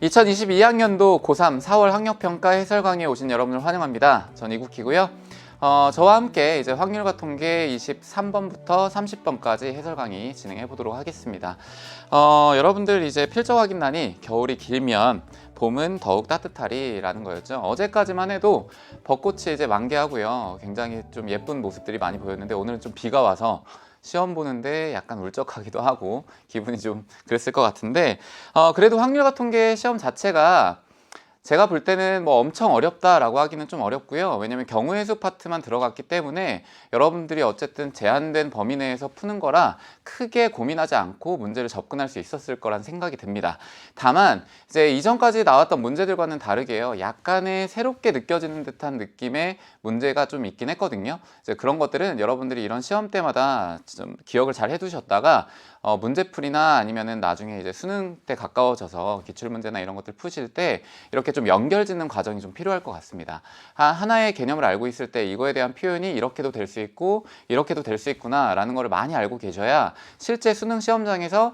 2022학년도 고3 4월 학력평가 해설 강의에 오신 여러분을 환영합니다. 전 이국희고요. 저와 함께 이제 확률과 통계 23번부터 30번까지 해설 강의 진행해 보도록 하겠습니다. 여러분들 이제 필적 확인란이 겨울이 길면 봄은 더욱 따뜻하리라는 거였죠. 어제까지만 해도 벚꽃이 이제 만개하고요. 굉장히 좀 예쁜 모습들이 많이 보였는데 오늘은 좀 비가 와서 시험 보는데 약간 울적하기도 하고 기분이 좀 그랬을 것 같은데 그래도 확률과 통계 시험 자체가 제가 볼 때는 뭐 엄청 어렵다라고 하기는 좀 어렵고요. 왜냐면 경우의 수 파트만 들어갔기 때문에 여러분들이 어쨌든 제한된 범위 내에서 푸는 거라 크게 고민하지 않고 문제를 접근할 수 있었을 거란 생각이 듭니다. 다만 이제 이전까지 나왔던 문제들과는 다르게요. 약간의 새롭게 느껴지는 듯한 느낌의 문제가 좀 있긴 했거든요. 이제 그런 것들은 여러분들이 이런 시험 때마다 좀 기억을 잘 해두셨다가 문제풀이나 아니면은 나중에 이제 수능 때 가까워져서 기출문제나 이런 것들 푸실 때 이렇게 좀 연결짓는 과정이 좀 필요할 것 같습니다. 하나의 개념을 알고 있을 때 이거에 대한 표현이 이렇게도 될 수 있고 이렇게도 될 수 있구나 라는 거를 많이 알고 계셔야 실제 수능 시험장에서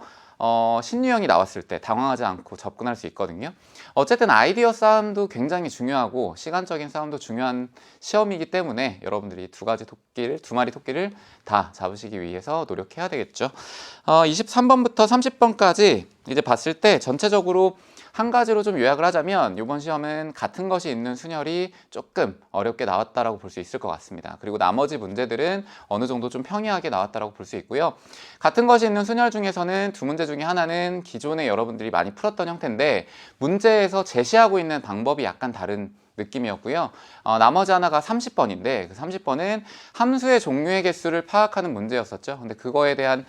신유형이 나왔을 때 당황하지 않고 접근할 수 있거든요. 어쨌든 아이디어 싸움도 굉장히 중요하고 시간적인 싸움도 중요한 시험이기 때문에 여러분들이 두 마리 토끼를 다 잡으시기 위해서 노력해야 되겠죠. 23번부터 30번까지 이제 봤을 때 전체적으로 한 가지로 좀 요약을 하자면 이번 시험은 같은 것이 있는 순열이 조금 어렵게 나왔다라고 볼 수 있을 것 같습니다. 그리고 나머지 문제들은 어느 정도 좀 평이하게 나왔다라고 볼 수 있고요. 같은 것이 있는 순열 중에서는 두 문제 중에 하나는 기존에 여러분들이 많이 풀었던 형태인데 문제에서 제시하고 있는 방법이 약간 다른 느낌이었고요. 나머지 하나가 30번인데 그 30번은 함수의 종류의 개수를 파악하는 문제였었죠. 근데 그거에 대한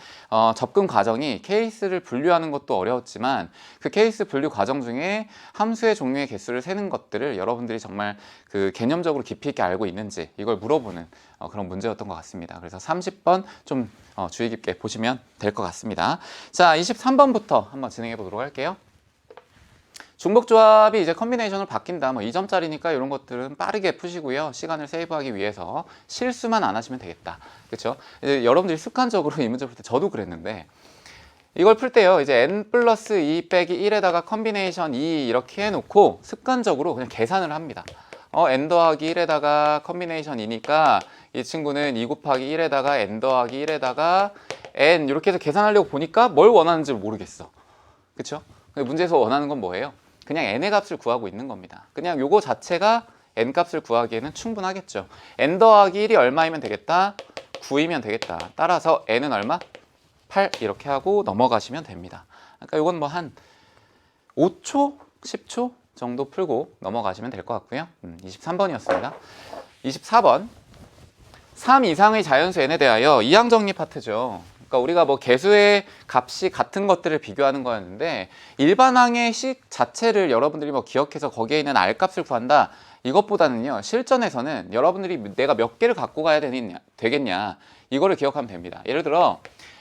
접근 과정이 케이스를 분류하는 것도 어려웠지만 그 케이스 분류 과정 중에 함수의 종류의 개수를 세는 것들을 여러분들이 정말 그 개념적으로 깊이 있게 알고 있는지 이걸 물어보는 그런 문제였던 것 같습니다. 그래서 30번 좀 주의 깊게 보시면 될 것 같습니다. 자, 23번부터 한번 진행해 보도록 할게요. 중복조합이 이제 컨비네이션으로 바뀐다. 뭐 2점짜리니까 이런 것들은 빠르게 푸시고요. 시간을 세이브하기 위해서 실수만 안 하시면 되겠다. 그렇죠? 여러분들이 습관적으로 이 문제 풀 때 저도 그랬는데 이걸 풀 때요. 이제 n 플러스 2 빼기 1에다가 컨비네이션 2 이렇게 해놓고 습관적으로 그냥 계산을 합니다. n 더하기 1에다가 컨비네이션 2니까 이 친구는 2 곱하기 1에다가 n 더하기 1에다가 n 이렇게 해서 계산하려고 보니까 뭘 원하는지 모르겠어. 그렇죠? 문제에서 원하는 건 뭐예요? 그냥 n의 값을 구하고 있는 겁니다. 그냥 요거 자체가 n 값을 구하기에는 충분하겠죠. n 더하기 1이 얼마이면 되겠다? 9이면 되겠다. 따라서 n은 얼마? 8 이렇게 하고 넘어가시면 됩니다. 그러니까 요건 뭐 한 5초? 10초 정도 풀고 넘어가시면 될 것 같고요. 23번이었습니다. 24번 3 이상의 자연수 n에 대하여 이항정리 파트죠. 그러니까 우리가 뭐 개수의 값이 같은 것들을 비교하는 거였는데 일반항의 식 자체를 여러분들이 뭐 기억해서 거기에 있는 R 값을 구한다 이것보다는요 실전에서는 여러분들이 내가 몇 개를 갖고 가야 되겠냐 이거를 기억하면 됩니다. 예를 들어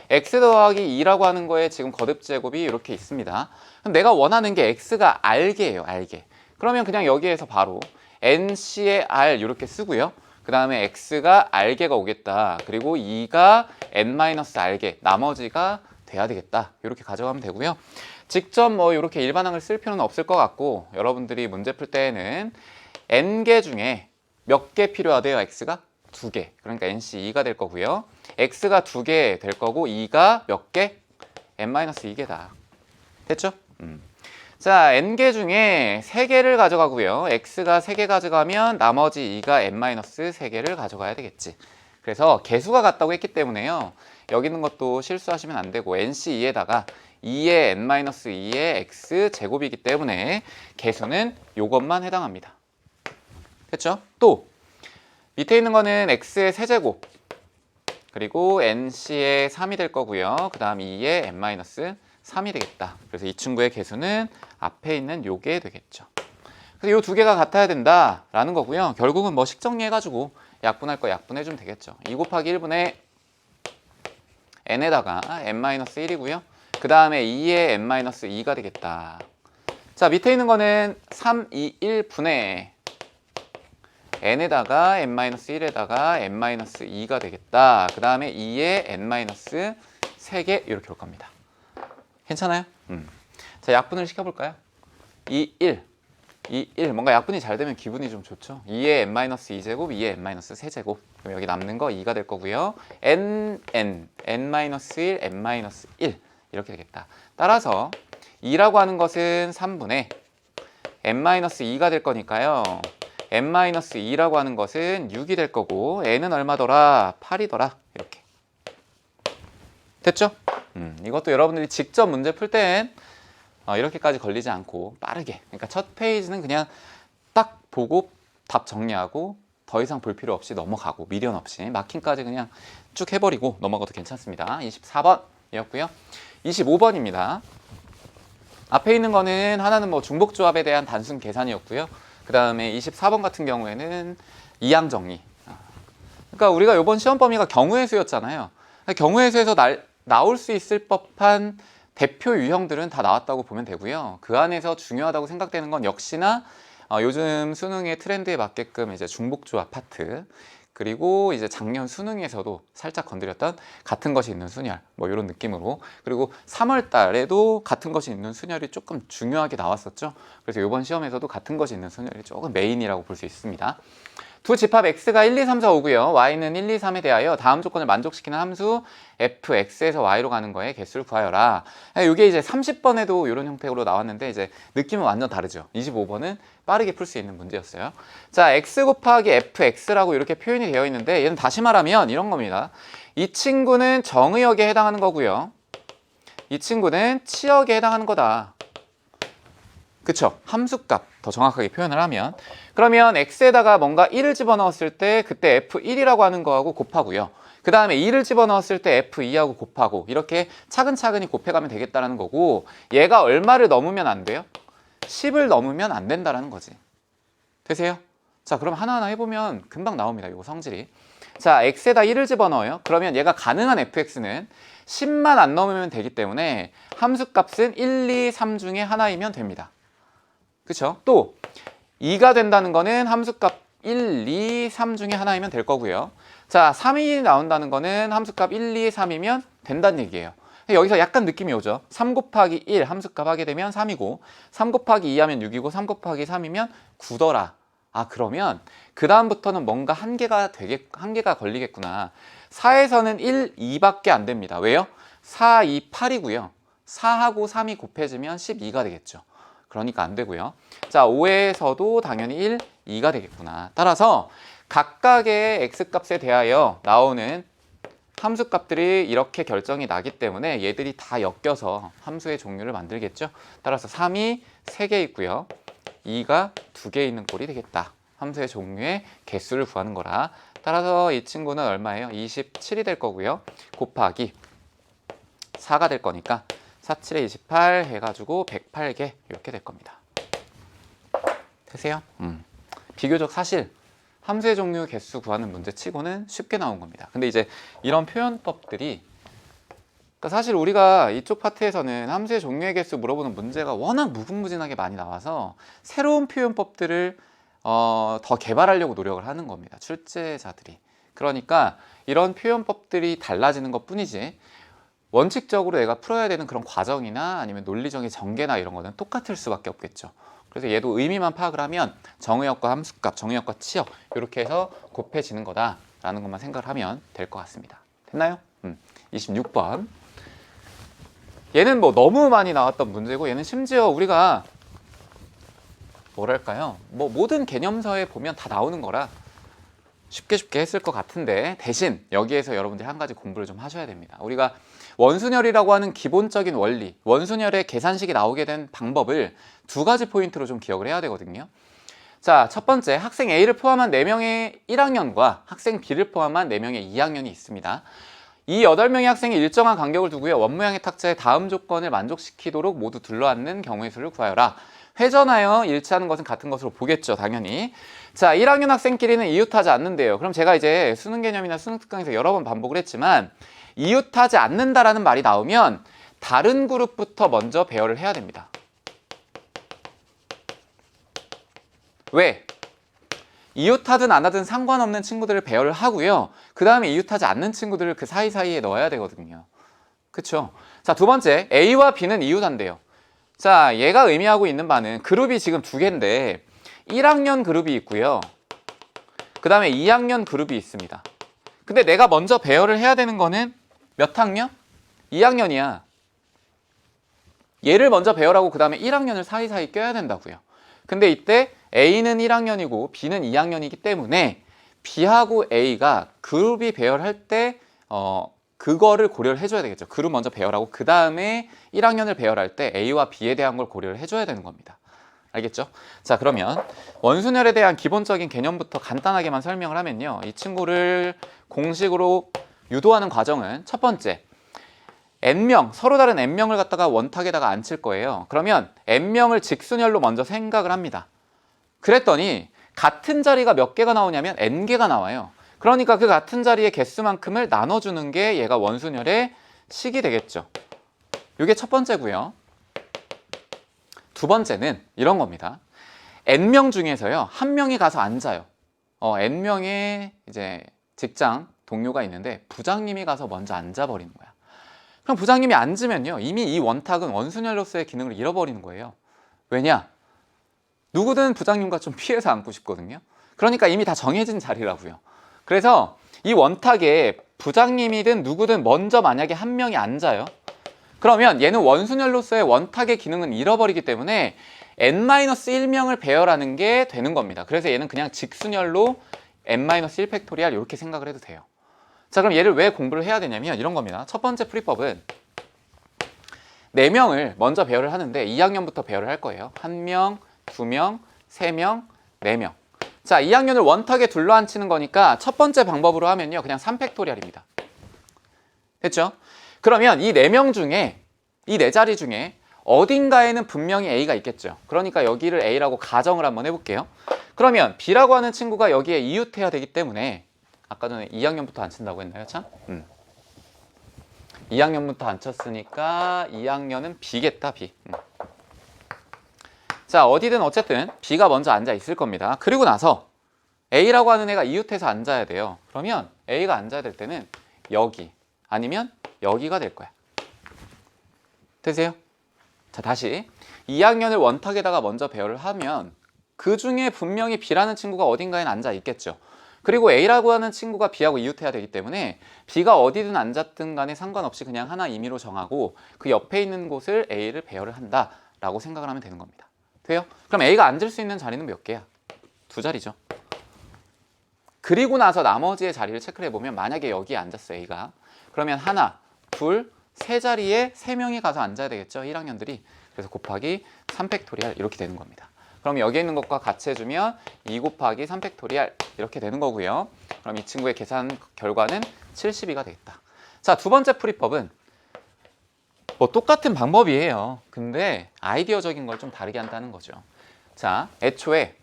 x 더하기 2라고 하는 거에 지금 거듭 제곱이 이렇게 있습니다. 그럼 내가 원하는 게 x가 R개예요. R개. 그러면 그냥 여기에서 바로 nC의 R 이렇게 쓰고요. 그 다음에 x가 R개가 오겠다. 그리고 2가 n-R개, 나머지가 돼야 되겠다. 이렇게 가져가면 되고요. 직접 뭐 이렇게 일반항을 쓸 필요는 없을 것 같고 여러분들이 문제 풀 때에는 n개 중에 몇 개 필요하대요? x가 2개. 그러니까 nc2가 될 거고요. x가 2개 될 거고 2가 몇 개? n-2개다. 됐죠? 자, n개 중에 3개를 가져가고요. x가 3개 가져가면 나머지 2가 n-3개를 가져가야 되겠지. 그래서 개수가 같다고 했기 때문에요. 여기 있는 것도 실수하시면 안 되고 nc2에다가 2의 n-2의 x 제곱이기 때문에 개수는 요것만 해당합니다. 됐죠? 또 밑에 있는 거는 x의 세제곱 그리고 nc의 3이 될 거고요. 그 다음 2의 n-3이 되겠다. 그래서 이 친구의 개수는 앞에 있는 요게 되겠죠. 그래서 요 두 개가 같아야 된다라는 거고요. 결국은 뭐 식정리해가지고 약분할 거 약분해주면 되겠죠. 2 곱하기 1분의 n에다가 n-1이고요. 그 다음에 2의 n-2가 되겠다. 자, 밑에 있는 거는 3, 2, 1분의 n에다가 n-1에다가 n-2가 되겠다. 그 다음에 2의 n-3개 이렇게 올 겁니다. 괜찮아요? 자, 약분을 시켜볼까요? 2, 1, 2, 1. 뭔가 약분이 잘 되면 기분이 좀 좋죠. 2의 n-2제곱, 2의 n-3제곱. 그럼 여기 남는 거 2가 될 거고요. n, n-1, n-1 이렇게 되겠다. 따라서 2라고 하는 것은 3분의 n-2가 될 거니까요. n-2라고 하는 것은 6이 될 거고 n은 얼마더라? 8이더라. 이렇게. 됐죠? 이것도 여러분들이 직접 문제 풀 땐 이렇게까지 걸리지 않고 빠르게, 그러니까 첫 페이지는 그냥 딱 보고 답 정리하고 더 이상 볼 필요 없이 넘어가고 미련 없이 마킹까지 그냥 쭉 해버리고 넘어가도 괜찮습니다. 24번이었고요. 25번입니다. 앞에 있는 거는 하나는 뭐 중복조합에 대한 단순 계산이었고요. 그 다음에 24번 같은 경우에는 이항 정리. 그러니까 우리가 이번 시험 범위가 경우의 수였잖아요. 경우의 수에서 나올 수 있을 법한 대표 유형들은 다 나왔다고 보면 되고요. 그 안에서 중요하다고 생각되는 건 역시나 요즘 수능의 트렌드에 맞게끔 이제 중복조합 파트, 그리고 이제 작년 수능에서도 살짝 건드렸던 같은 것이 있는 순열, 뭐 이런 느낌으로, 그리고 3월 달에도 같은 것이 있는 순열이 조금 중요하게 나왔었죠. 그래서 이번 시험에서도 같은 것이 있는 순열이 조금 메인이라고 볼 수 있습니다. 두 집합 x가 1, 2, 3, 4, 5고요. y는 1, 2, 3에 대하여 다음 조건을 만족시키는 함수 fx에서 y로 가는 거에 개수를 구하여라. 이게 이제 30번에도 이런 형태로 나왔는데 이제 느낌은 완전 다르죠. 25번은 빠르게 풀 수 있는 문제였어요. 자, x 곱하기 fx라고 이렇게 표현이 되어 있는데 얘는 다시 말하면 이런 겁니다. 이 친구는 정의역에 해당하는 거고요. 이 친구는 치역에 해당하는 거다. 그쵸? 함수값 더 정확하게 표현을 하면, 그러면 x에다가 뭔가 1을 집어넣었을 때 그때 f1이라고 하는 거하고 곱하고요. 그 다음에 2를 집어넣었을 때 f2하고 곱하고 이렇게 차근차근히 곱해가면 되겠다는 거고, 얘가 얼마를 넘으면 안 돼요? 10을 넘으면 안 된다는 거지. 되세요? 자, 그럼 하나하나 해보면 금방 나옵니다. 이거 성질이. 자, x에다 1을 집어넣어요. 그러면 얘가 가능한 fx는 10만 안 넘으면 되기 때문에 함수값은 1, 2, 3 중에 하나이면 됩니다. 그쵸? 또 2가 된다는 거는 함수값 1, 2, 3 중에 하나이면 될 거고요. 자, 3이 나온다는 거는 함수값 1, 2, 3이면 된다는 얘기예요. 여기서 약간 느낌이 오죠. 3 곱하기 1 함수값 하게 되면 3이고 3 곱하기 2 하면 6이고 3 곱하기 3이면 9더라. 아, 그러면 그 다음부터는 뭔가 한계가 걸리겠구나. 4에서는 1, 2밖에 안 됩니다. 왜요? 4, 2, 8이고요. 4하고 3이 곱해지면 12가 되겠죠. 그러니까 안 되고요. 자, 5에서도 당연히 1, 2가 되겠구나. 따라서 각각의 x값에 대하여 나오는 함수값들이 이렇게 결정이 나기 때문에 얘들이 다 엮여서 함수의 종류를 만들겠죠. 따라서 3이 3개 있고요. 2가 2개 있는 꼴이 되겠다. 함수의 종류의 개수를 구하는 거라. 따라서 이 친구는 얼마예요? 27이 될 거고요. 곱하기 4가 될 거니까 4, 7에 28 해가지고 108개 이렇게 될 겁니다. 되세요? 비교적 사실 함수의 종류 개수 구하는 문제 치고는 쉽게 나온 겁니다. 근데 이제 이런 표현법들이, 그러니까 사실 우리가 이쪽 파트에서는 함수의 종류의 개수 물어보는 문제가 워낙 무궁무진하게 많이 나와서 새로운 표현법들을 더 개발하려고 노력을 하는 겁니다. 출제자들이. 그러니까 이런 표현법들이 달라지는 것 뿐이지 원칙적으로 내가 풀어야 되는 그런 과정이나 아니면 논리적인 전개나 이런 거는 똑같을 수밖에 없겠죠. 그래서 얘도 의미만 파악을 하면 정의역과 함수값, 정의역과 치역 이렇게 해서 곱해지는 거다라는 것만 생각을 하면 될 것 같습니다. 됐나요? 26번. 얘는 뭐 너무 많이 나왔던 문제고, 얘는 심지어 우리가 뭐랄까요? 뭐 모든 개념서에 보면 다 나오는 거라 쉽게 했을 것 같은데, 대신 여기에서 여러분들이 한 가지 공부를 좀 하셔야 됩니다. 우리가 원순열이라고 하는 기본적인 원리, 원순열의 계산식이 나오게 된 방법을 두 가지 포인트로 좀 기억을 해야 되거든요. 자, 첫 번째, 학생 A를 포함한 4명의 1학년과 학생 B를 포함한 4명의 2학년이 있습니다. 이 8명의 학생이 일정한 간격을 두고요. 원모양의 탁자에 다음 조건을 만족시키도록 모두 둘러앉는 경우의 수를 구하여라. 회전하여 일치하는 것은 같은 것으로 보겠죠, 당연히. 자, 1학년 학생끼리는 이웃하지 않는데요. 그럼 제가 이제 수능 개념이나 수능 특강에서 여러 번 반복을 했지만, 이웃하지 않는다라는 말이 나오면 다른 그룹부터 먼저 배열을 해야 됩니다. 왜? 이웃하든 안 하든 상관없는 친구들을 배열을 하고요. 그 다음에 이웃하지 않는 친구들을 그 사이사이에 넣어야 되거든요. 그쵸? 자, 두 번째, A와 B는 이웃한대요. 자, 얘가 의미하고 있는 바는 그룹이 지금 두 개인데 1학년 그룹이 있고요. 그 다음에 2학년 그룹이 있습니다. 근데 내가 먼저 배열을 해야 되는 거는 몇 학년? 2학년이야. 얘를 먼저 배열하고 그 다음에 1학년을 사이사이 껴야 된다고요. 근데 이때 A는 1학년이고 B는 2학년이기 때문에 B하고 A가 그룹이 배열할 때 그거를 고려를 해줘야 되겠죠. 그룹 먼저 배열하고 그 다음에 1학년을 배열할 때 A와 B에 대한 걸 고려를 해줘야 되는 겁니다. 알겠죠? 자, 그러면 원순열에 대한 기본적인 개념부터 간단하게만 설명을 하면요. 이 친구를 공식으로 유도하는 과정은 첫 번째, n명, 서로 다른 n명을 갖다가 원탁에다가 앉힐 거예요. 그러면 n명을 직순열로 먼저 생각을 합니다. 그랬더니 같은 자리가 몇 개가 나오냐면 n개가 나와요. 그러니까 그 같은 자리의 개수만큼을 나눠주는 게 얘가 원순열의 식이 되겠죠. 이게 첫 번째고요. 두 번째는 이런 겁니다. n명 중에서요, 한 명이 가서 앉아요. n명의 이제 직장 동료가 있는데 부장님이 가서 먼저 앉아버리는 거야. 그럼 부장님이 앉으면요, 이미 이 원탁은 원순열로서의 기능을 잃어버리는 거예요. 왜냐? 누구든 부장님과 좀 피해서 앉고 싶거든요. 그러니까 이미 다 정해진 자리라고요. 그래서 이 원탁에 부장님이든 누구든 먼저 만약에 한 명이 앉아요. 그러면 얘는 원순열로서의 원탁의 기능은 잃어버리기 때문에 n-1명을 배열하는 게 되는 겁니다. 그래서 얘는 그냥 직순열로 n-1 팩토리알 이렇게 생각을 해도 돼요. 자, 그럼 얘를 왜 공부를 해야 되냐면 이런 겁니다. 첫 번째 풀이법은 4명을 먼저 배열을 하는데 2학년부터 배열을 할 거예요. 1명, 2명, 3명, 4명. 자, 2학년을 원탁에 둘러앉히는 거니까 첫 번째 방법으로 하면요, 그냥 3팩토리알입니다. 됐죠? 그러면 이 4명 중에, 이 4자리 중에 어딘가에는 분명히 A가 있겠죠. 그러니까 여기를 A라고 가정을 한번 해볼게요. 그러면 B라고 하는 친구가 여기에 이웃해야 되기 때문에 아까 전에 2학년부터 앉힌다고 했나요, 참? 2학년부터 앉혔으니까 2학년은 B겠다, B. 자, 어디든 어쨌든 B가 먼저 앉아 있을 겁니다. 그리고 나서 A라고 하는 애가 이웃해서 앉아야 돼요. 그러면 A가 앉아야 될 때는 여기 아니면 여기가 될 거야. 되세요? 자, 다시 2학년을 원탁에다가 먼저 배열을 하면 그 중에 분명히 B라는 친구가 어딘가에 앉아 있겠죠. 그리고 A라고 하는 친구가 B하고 이웃해야 되기 때문에 B가 어디든 앉았든 간에 상관없이 그냥 하나 임의로 정하고 그 옆에 있는 곳을 A를 배열을 한다라고 생각을 하면 되는 겁니다. 돼요? 그럼 A가 앉을 수 있는 자리는 몇 개야? 2자리죠. 그리고 나서 나머지의 자리를 체크를 해보면 만약에 여기에 앉았어, A가. 그러면 하나, 둘, 세 자리에 3명이 가서 앉아야 되겠죠, 1학년들이. 그래서 곱하기 3팩토리알 이렇게 되는 겁니다. 그럼 여기 있는 것과 같이 해주면 2 곱하기 3팩토리알 이렇게 되는 거고요. 그럼 이 친구의 계산 결과는 72가 되겠다. 자, 두 번째 풀이법은 뭐 똑같은 방법이에요. 근데 아이디어적인 걸 좀 다르게 한다는 거죠. 자, 애초에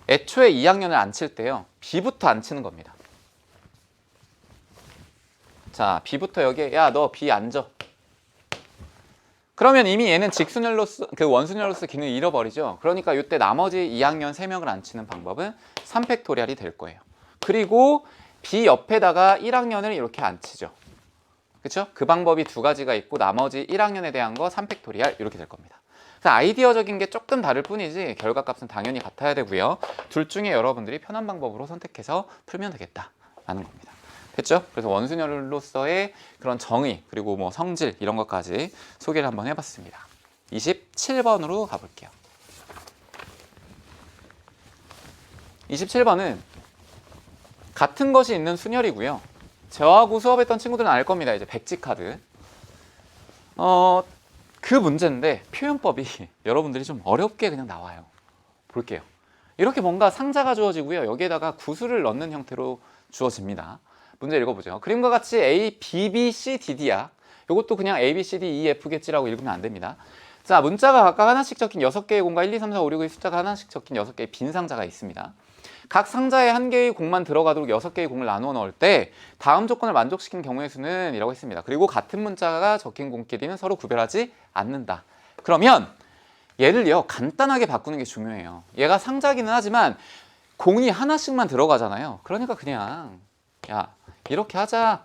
2학년을 앉힐 때요, B부터 앉히는 겁니다. 자, B부터 여기에, 야, 너 B 앉아. 그러면 이미 얘는 직순열로서, 그 원순열로서 기능을 잃어버리죠. 그러니까 이때 나머지 2학년 3명을 앉히는 방법은 3팩토리알이 될 거예요. 그리고 B 옆에다가 1학년을 이렇게 앉히죠. 그렇죠? 그 방법이 2가지가 있고 나머지 1학년에 대한 거 3팩토리알 이렇게 될 겁니다. 그래서 아이디어적인 게 조금 다를 뿐이지 결과값은 당연히 같아야 되고요. 둘 중에 여러분들이 편한 방법으로 선택해서 풀면 되겠다라는 겁니다. 됐죠? 그래서 원순열로서의 그런 정의 그리고 뭐 성질 이런 것까지 소개를 한번 해봤습니다. 27번으로 가볼게요. 27번은 같은 것이 있는 순열이고요. 저하고 수업했던 친구들은 알 겁니다. 이제 백지 카드. 그 문제인데 표현법이 여러분들이 좀 어렵게 그냥 나와요. 볼게요. 이렇게 뭔가 상자가 주어지고요. 여기에다가 구수를 넣는 형태로 주어집니다. 문제 읽어보죠. 그림과 같이 A, B, B, C, D, D야. 이것도 그냥 A, B, C, D, E, F겠지라고 읽으면 안 됩니다. 자, 문자가 각각 하나씩 적힌 6개의 공과 1, 2, 3, 4, 5, 6의 숫자가 하나씩 적힌 6개의 빈 상자가 있습니다. 각 상자에 1개의 공만 들어가도록 6개의 공을 나누어 넣을 때 다음 조건을 만족시키는 경우의 수는 이라고 했습니다. 그리고 같은 문자가 적힌 공끼리는 서로 구별하지 않는다. 그러면 얘를요, 간단하게 바꾸는 게 중요해요. 얘가 상자기는 하지만 공이 하나씩만 들어가잖아요. 그러니까 그냥 야, 이렇게 하자.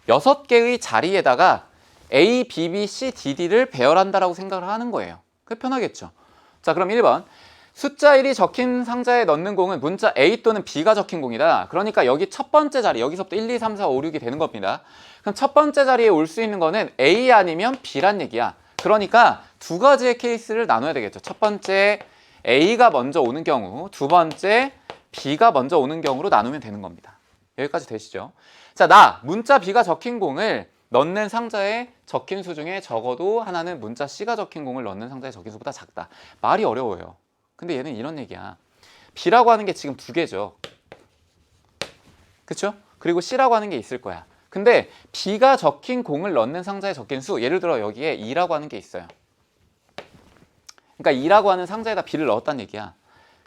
6개의 자리에다가 A, B, B, C, D, D를 배열한다라고 생각을 하는 거예요. 그게 편하겠죠. 자, 그럼 1번. 숫자 1이 적힌 상자에 넣는 공은 문자 A 또는 B가 적힌 공이다. 그러니까 여기 첫 번째 자리, 여기서부터 1, 2, 3, 4, 5, 6이 되는 겁니다. 그럼 첫 번째 자리에 올 수 있는 거는 A 아니면 B란 얘기야. 그러니까 두 가지의 케이스를 나눠야 되겠죠. 첫 번째 A가 먼저 오는 경우, 두 번째 B가 먼저 오는 경우로 나누면 되는 겁니다. 여기까지 되시죠? 자, 문자 B가 적힌 공을 넣는 상자에 적힌 수 중에 적어도 하나는 문자 C가 적힌 공을 넣는 상자에 적힌 수보다 작다. 말이 어려워요. 근데 얘는 이런 얘기야. B라고 하는 게 지금 2개죠. 그쵸? 그리고 C라고 하는 게 있을 거야. 근데 B가 적힌 공을 넣는 상자에 적힌 수, 예를 들어 여기에 2라고 하는 게 있어요. 그러니까 2라고 하는 상자에다 B를 넣었다는 얘기야.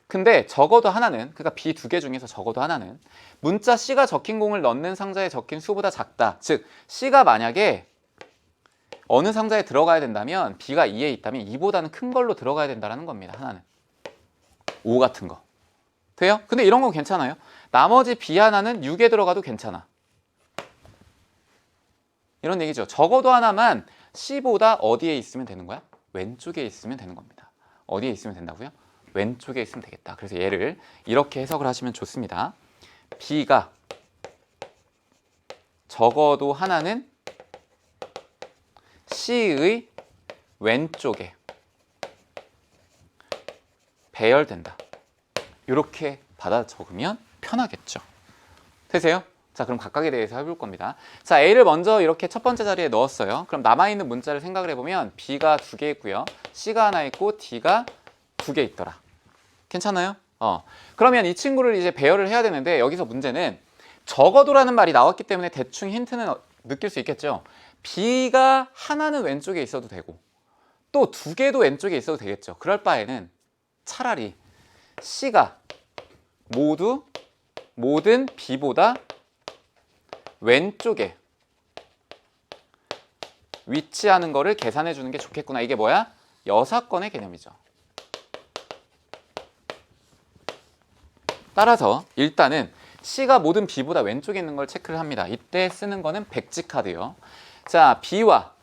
근데 적어도 하나는, 그러니까 B 2개 중에서 적어도 하나는 문자 C가 적힌 공을 넣는 상자에 적힌 수보다 작다. 즉 C가 만약에 어느 상자에 들어가야 된다면 B가 2에 있다면 2보다는 큰 걸로 들어가야 된다는 겁니다. 하나는 5 같은 거. 돼요? 근데 이런 건 괜찮아요. 나머지 B 하나는 6에 들어가도 괜찮아. 이런 얘기죠. 적어도 하나만 C보다 어디에 있으면 되는 거야? 왼쪽에 있으면 되는 겁니다. 어디에 있으면 된다고요? 왼쪽에 있으면 되겠다. 그래서 얘를 이렇게 해석을 하시면 좋습니다. B가 적어도 하나는 C의 왼쪽에 배열된다. 이렇게 받아 적으면 편하겠죠. 되세요? 자, 그럼 각각에 대해서 해볼 겁니다. 자, A를 먼저 이렇게 첫 번째 자리에 넣었어요. 그럼 남아있는 문자를 생각을 해보면 B가 2개 있고요. C가 하나 있고 D가 2개 있더라. 괜찮아요? 그러면 이 친구를 이제 배열을 해야 되는데 여기서 문제는 적어도라는 말이 나왔기 때문에 대충 힌트는 느낄 수 있겠죠. B가 하나는 왼쪽에 있어도 되고 또 2개도 왼쪽에 있어도 되겠죠. 그럴 바에는 차라리 C가 모든 B보다 왼쪽에 위치하는 거를 계산해 주는 게 좋겠구나. 이게 뭐야? 여사건의 개념이죠. 따라서 일단은 C가 모든 B보다 왼쪽에 있는 걸 체크를 합니다. 이때 쓰는 거는 백지카드요. 자, B와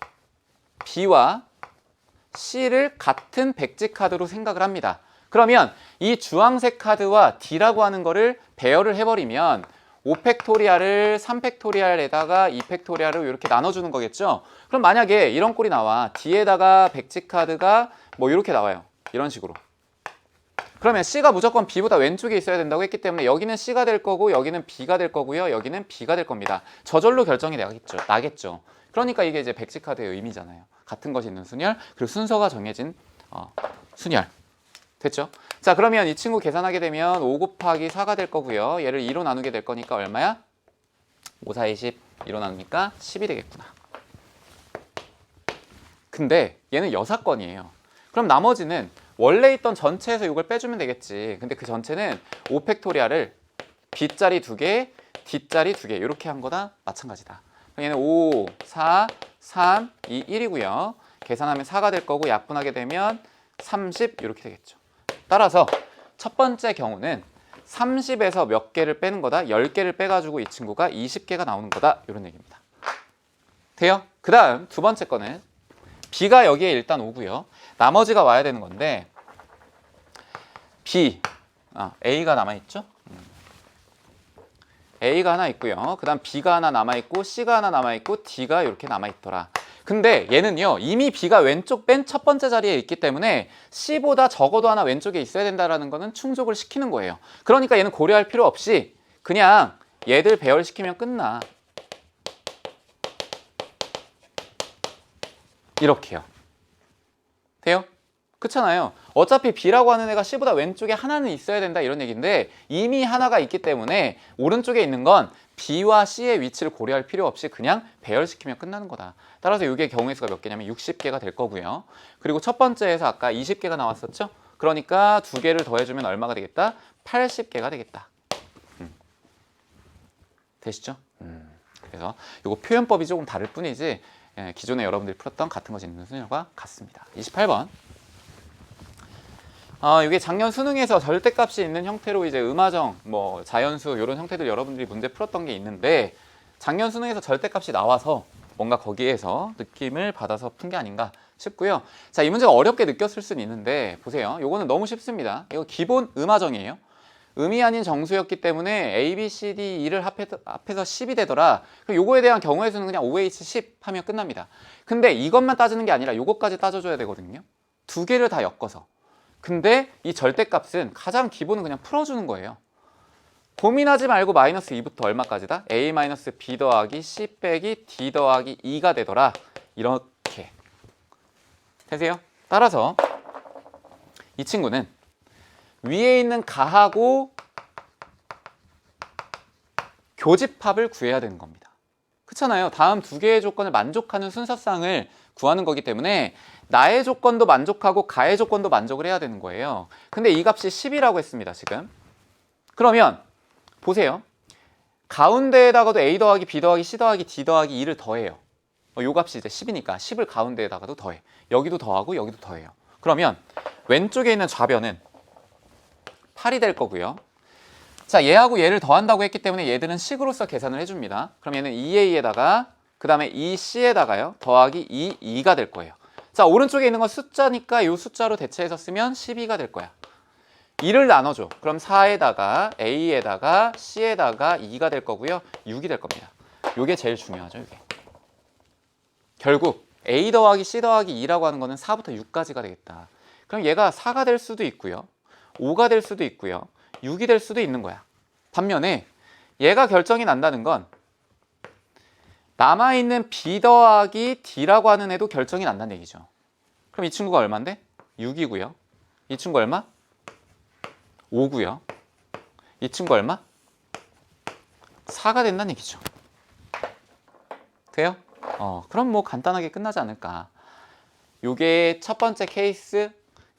C를 같은 백지카드로 생각을 합니다. 그러면 이 주황색 카드와 D라고 하는 거를 배열을 해버리면 5팩토리알을 3팩토리알에다가 2팩토리알을 이렇게 나눠주는 거겠죠. 그럼 만약에 이런 꼴이 나와. D에다가 백지카드가 뭐 이렇게 나와요. 이런 식으로. 그러면 C가 무조건 B보다 왼쪽에 있어야 된다고 했기 때문에 여기는 C가 될 거고 여기는 B가 될 거고요. 여기는 B가 될 겁니다. 저절로 결정이 나겠죠. 그러니까 이게 이제 백지카드의 의미잖아요. 같은 것이 있는 순열, 그리고 순서가 정해진 순열. 됐죠? 자, 그러면 이 친구 계산하게 되면 5 곱하기 4가 될 거고요. 얘를 2로 나누게 될 거니까 얼마야? 5, 4, 20, 2로 나누니까 10이 되겠구나. 근데 얘는 여사건이에요. 그럼 나머지는 원래 있던 전체에서 이걸 빼주면 되겠지. 근데 그 전체는 5팩토리알을 B자리 2개, D자리 2개 이렇게 한 거다 마찬가지다. 얘는 5, 4, 3, 2, 1이고요. 계산하면 4가 될 거고 약분하게 되면 30 이렇게 되겠죠. 따라서 첫 번째 경우는 30에서 몇 개를 빼는 거다? 10개를 빼가지고 이 친구가 20개가 나오는 거다. 이런 얘기입니다. 돼요? 그 다음 두 번째 거는 B가 여기에 일단 오고요. 나머지가 와야 되는 건데 A가 남아있죠? A가 하나 있고요. 그 다음 B가 하나 남아있고 C가 하나 남아있고 D가 이렇게 남아있더라. 근데 얘는요 이미 B가 왼쪽 맨 첫 번째 자리에 있기 때문에 C보다 적어도 하나 왼쪽에 있어야 된다는 거는 충족을 시키는 거예요. 그러니까 얘는 고려할 필요 없이 그냥 얘들 배열시키면 끝나. 이렇게요. 돼요? 그렇잖아요. 어차피 B라고 하는 애가 C보다 왼쪽에 하나는 있어야 된다 이런 얘기인데 이미 하나가 있기 때문에 오른쪽에 있는 건 B와 C의 위치를 고려할 필요 없이 그냥 배열시키면 끝나는 거다. 따라서 이게 경우의 수가 몇 개냐면 60개가 될 거고요. 그리고 첫 번째에서 아까 20개가 나왔었죠? 그러니까 2개를 더해주면 얼마가 되겠다? 80개가 되겠다. 되시죠? 그래서 이거 표현법이 조금 다를 뿐이지 기존에 여러분들이 풀었던 같은 것이 있는 순열과 같습니다. 28번. 이게 작년 수능에서 절대값이 있는 형태로 이제 음하정, 뭐 자연수 이런 형태들 여러분들이 문제 풀었던 게 있는데 작년 수능에서 절대값이 나와서 뭔가 거기에서 느낌을 받아서 푼 게 아닌가 싶고요. 자, 이 문제가 어렵게 느꼈을 수는 있는데 보세요. 이거는 너무 쉽습니다. 이거 기본 음화정이에요. 음이 아닌 정수였기 때문에 A, B, C, D, E를 합해서 10이 되더라. 그럼 요거에 대한 경우의 수는 그냥 OH 10 하면 끝납니다. 근데 이것만 따지는 게 아니라 요거까지 따져줘야 되거든요. 두 개를 다 엮어서. 근데 이 절대값은 가장 기본은 그냥 풀어주는 거예요. 고민하지 말고 마이너스 2부터 얼마까지다? A 마이너스 B 더하기 C 빼기 D 더하기 2가 되더라. 이렇게 되세요. 따라서 이 친구는 위에 있는 가하고 교집합을 구해야 되는 겁니다. 그렇잖아요. 다음 두 개의 조건을 만족하는 순서상을 구하는 거기 때문에 나의 조건도 만족하고 가의 조건도 만족을 해야 되는 거예요. 근데 이 값이 10이라고 했습니다. 지금. 그러면 보세요. 가운데에다가도 A 더하기 B 더하기 C 더하기 D 더하기 2를 더해요. 요 값이 이제 10이니까 10을 가운데에다가도 더해. 여기도 더하고 여기도 더해요. 그러면 왼쪽에 있는 좌변은 8이 될 거고요. 자, 얘하고 얘를 더한다고 했기 때문에 얘들은 식으로서 계산을 해줍니다. 그럼 얘는 2a에다가 그 다음에 2c에다가요 더하기 2가 될 거예요. 자, 오른쪽에 있는 건 숫자니까 이 숫자로 대체해서 쓰면 12가 될 거야. 2를 나눠줘. 그럼 4에다가 a에다가 c에다가 2가 될 거고요. 6이 될 겁니다. 이게 제일 중요하죠. 이게. 결국 a 더하기 c 더하기 2라고 하는 거는 4부터 6까지가 되겠다. 그럼 얘가 4가 될 수도 있고요. 5가 될 수도 있고요. 6이 될 수도 있는 거야. 반면에 얘가 결정이 난다는 건 남아있는 B 더하기 D라고 하는 애도 결정이 난다는 얘기죠. 그럼 이 친구가 얼마인데? 6이고요. 이 친구 얼마? 5고요. 이 친구 얼마? 4가 된다는 얘기죠. 돼요? 그럼 뭐 간단하게 끝나지 않을까. 요게 첫 번째 케이스,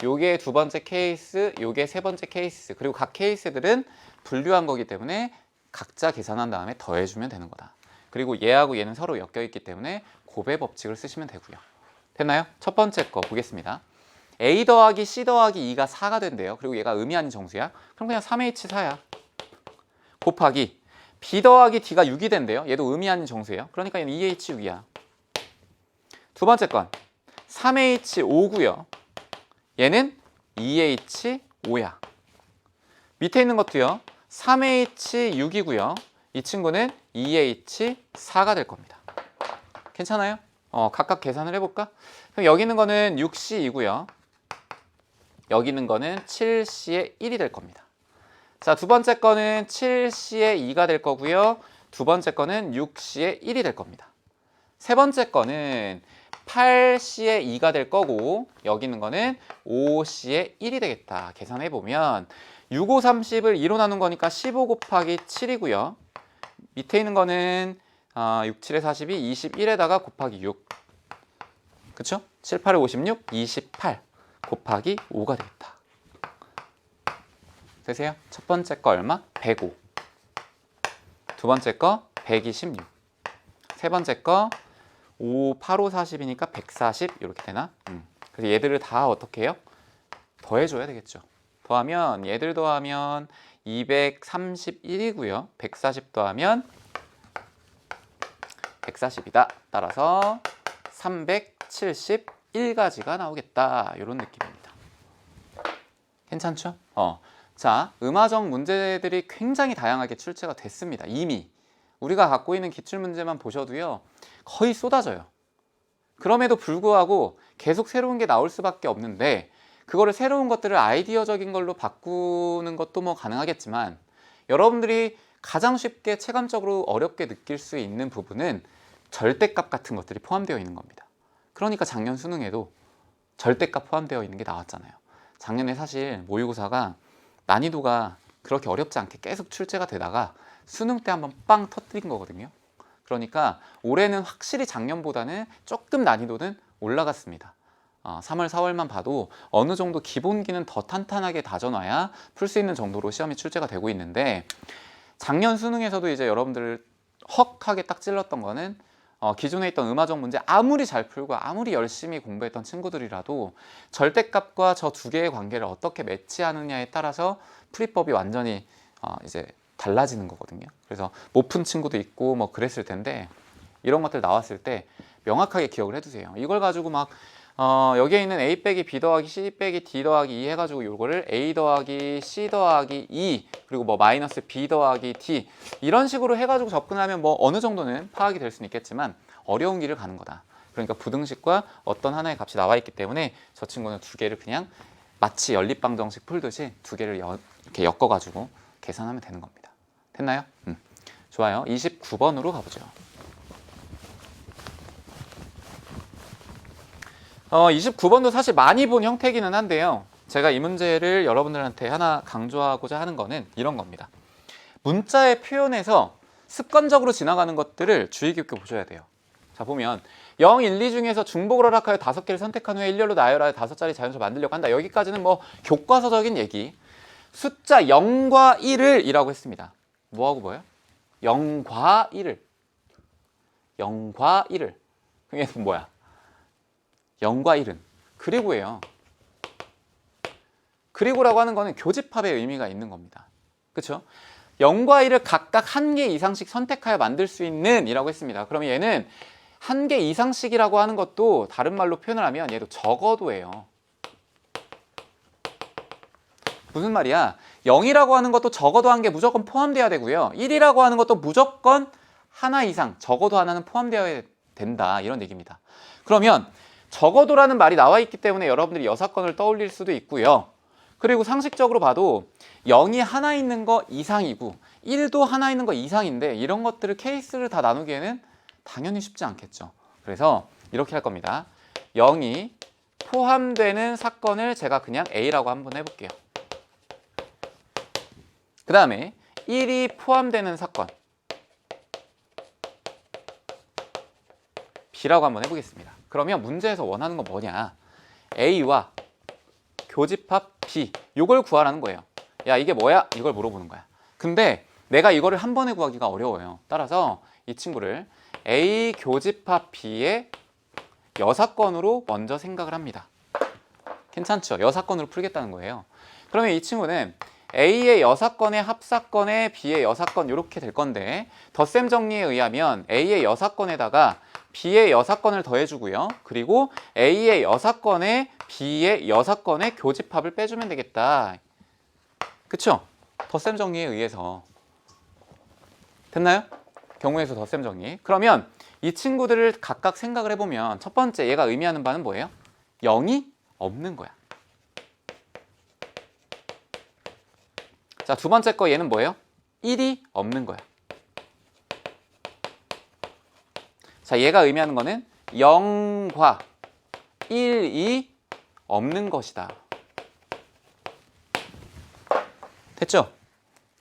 요게 두 번째 케이스, 요게 세 번째 케이스. 그리고 각 케이스들은 분류한 거기 때문에 각자 계산한 다음에 더해주면 되는 거다. 그리고 얘하고 얘는 서로 엮여 있기 때문에 곱의 법칙을 쓰시면 되고요. 됐나요? 첫 번째 거 보겠습니다. A 더하기 C 더하기 2가 4가 된대요. 그리고 얘가 음이 아닌 정수야. 그럼 그냥 3H4야. 곱하기 B 더하기 D가 6이 된대요. 얘도 음이 아닌 정수예요. 그러니까 얘는 2H6이야. 두 번째 건 3H5고요. 얘는 2H5야. 밑에 있는 것도요. 3H6이고요. 이 친구는 2H4가 될 겁니다. 괜찮아요? 각각 계산을 해볼까? 그럼 여기 있는 거는 6C이고요. 여기 있는 거는 7C의 1이 될 겁니다. 자, 두 번째 거는 7C의 2가 될 거고요. 두 번째 거는 6C의 1이 될 겁니다. 세 번째 거는 8C의 2가 될 거고 여기 있는 거는 5C의 1이 되겠다. 계산해보면 6, 5, 30을 2로 나눈 거니까 15 곱하기 7이고요. 밑에 있는 거는 6, 7에 42, 21에다가 곱하기 6. 그쵸? 7, 8에 56, 28 곱하기 5가 되겠다. 되세요? 첫 번째 거 얼마? 105. 두 번째 거 126. 세 번째 거 5, 8, 5, 40이니까 140 이렇게 되나? 그래서 얘들을 다 어떻게 해요? 더해줘야 되겠죠. 더하면 얘들 더하면 231이고요. 140 더하면 140이다. 따라서 371가지가 나오겠다. 이런 느낌입니다. 괜찮죠? 자, 음화적 문제들이 굉장히 다양하게 출제가 됐습니다. 이미 우리가 갖고 있는 기출문제만 보셔도요. 거의 쏟아져요. 그럼에도 불구하고 계속 새로운 게 나올 수밖에 없는데 그거를 새로운 것들을 아이디어적인 걸로 바꾸는 것도 뭐 가능하겠지만 여러분들이 가장 쉽게 체감적으로 어렵게 느낄 수 있는 부분은 절대값 같은 것들이 포함되어 있는 겁니다. 그러니까 작년 수능에도 절대값 포함되어 있는 게 나왔잖아요. 작년에 사실 모의고사가 난이도가 그렇게 어렵지 않게 계속 출제가 되다가 수능 때 한번 빵 터뜨린 거거든요. 그러니까 올해는 확실히 작년보다는 조금 난이도는 올라갔습니다. 3월, 4월만 봐도 어느 정도 기본기는 더 탄탄하게 다져놔야 풀 수 있는 정도로 시험이 출제가 되고 있는데 작년 수능에서도 이제 여러분들 헉하게 딱 찔렀던 거는 기존에 있던 음화적 문제 아무리 잘 풀고 아무리 열심히 공부했던 친구들이라도 절대값과 저 두 개의 관계를 어떻게 매치하느냐에 따라서 풀이법이 완전히 이제 달라지는 거거든요. 그래서 못 푼 친구도 있고 뭐 그랬을 텐데 이런 것들 나왔을 때 명확하게 기억을 해두세요. 이걸 가지고 막 여기에 있는 a 빼기 b 더하기 c 빼기 d 더하기 2 해가지고 이거를 a 더하기 c 더하기 2 그리고 뭐 마이너스 b 더하기 d 이런 식으로 해가지고 접근하면 뭐 어느 정도는 파악이 될 수는 있겠지만 어려운 길을 가는 거다. 그러니까 부등식과 어떤 하나의 값이 나와 있기 때문에 저 친구는 두 개를 그냥 마치 연립방정식 풀듯이 두 개를 이렇게 엮어가지고 계산하면 되는 겁니다. 됐나요? 좋아요. 29번으로 가보죠. 29번도 사실 많이 본 형태이기는 한데요. 제가 이 문제를 여러분들한테 하나 강조하고자 하는 거는 이런 겁니다. 문자의 표현에서 습관적으로 지나가는 것들을 주의 깊게 보셔야 돼요. 자, 보면 0, 1, 2 중에서 중복을 허락하여 5개를 선택한 후에 일렬로 나열하여 5자리 자연수를 만들려고 한다. 여기까지는 뭐 교과서적인 얘기. 숫자 0과 1을 이라고 했습니다. 뭐하고 뭐예요? 0과 1을. 0과 1을. 그게 뭐야? 0과 1은 그리고예요. 그리고라고 하는 거는 교집합의 의미가 있는 겁니다. 그렇죠? 0과 1을 각각 한 개 이상씩 선택하여 만들 수 있는 이라고 했습니다. 그러면 얘는 한 개 이상씩이라고 하는 것도 다른 말로 표현을 하면 얘도 적어도예요. 무슨 말이야? 0이라고 하는 것도 적어도 한 개 무조건 포함돼야 되고요. 1이라고 하는 것도 무조건 하나 이상, 적어도 하나는 포함되어야 된다. 이런 얘기입니다. 그러면 적어도라는 말이 나와 있기 때문에 여러분들이 여사건을 떠올릴 수도 있고요. 그리고 상식적으로 봐도 0이 하나 있는 거 이상이고 1도 하나 있는 거 이상인데 이런 것들을 케이스를 다 나누기에는 당연히 쉽지 않겠죠. 그래서 이렇게 할 겁니다. 0이 포함되는 사건을 제가 그냥 A라고 한번 해볼게요. 그 다음에 1이 포함되는 사건 B라고 한번 해보겠습니다. 그러면 문제에서 원하는 건 뭐냐? A와 교집합 B 이걸 구하라는 거예요. 야, 이게 뭐야? 이걸 물어보는 거야. 근데 내가 이거를 한 번에 구하기가 어려워요. 따라서 이 친구를 A 교집합 B의 여사건으로 먼저 생각을 합니다. 괜찮죠? 여사건으로 풀겠다는 거예요. 그러면 이 친구는 A의 여사건의 합사건에 B의 여사건 이렇게 될 건데 덧셈 정리에 의하면 A의 여사건에다가 B의 여사건을 더해주고요. 그리고 A의 여사건에 B의 여사건의 교집합을 빼주면 되겠다. 그쵸? 덧셈 정리에 의해서. 됐나요? 경우에서 덧셈 정리. 그러면 이 친구들을 각각 생각을 해보면 첫 번째 얘가 의미하는 바는 뭐예요? 0이 없는 거야. 자, 두 번째 거 얘는 뭐예요? 1이 없는 거야. 자, 얘가 의미하는 거는 0과 1이 없는 것이다. 됐죠?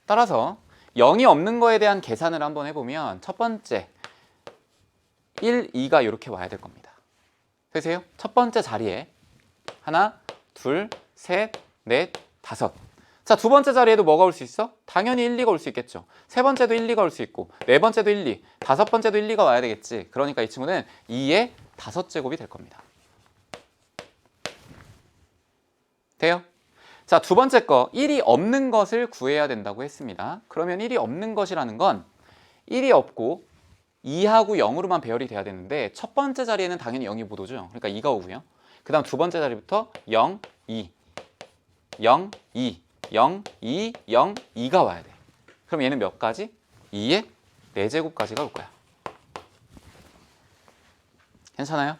따라서 0이 없는 거에 대한 계산을 한번 해보면 첫 번째 1, 2가 이렇게 와야 될 겁니다. 되세요? 첫 번째 자리에 하나, 둘, 셋, 넷, 다섯. 자, 두 번째 자리에도 뭐가 올 수 있어? 당연히 1, 2가 올 수 있겠죠. 세 번째도 1, 2가 올 수 있고 네 번째도 1, 2, 다섯 번째도 1, 2가 와야 되겠지. 그러니까 이 친구는 2의 5제곱이 될 겁니다. 돼요? 자, 두 번째 거 1이 없는 것을 구해야 된다고 했습니다. 그러면 1이 없는 것이라는 건 1이 없고 2하고 0으로만 배열이 돼야 되는데 첫 번째 자리에는 당연히 0이 못 오죠. 그러니까 2가 오고요. 그 다음 두 번째 자리부터 0, 2, 0, 2, 0, 2, 0, 2가 와야 돼. 그럼 얘는 몇 가지? 2의 4제곱까지가 올 거야. 괜찮아요?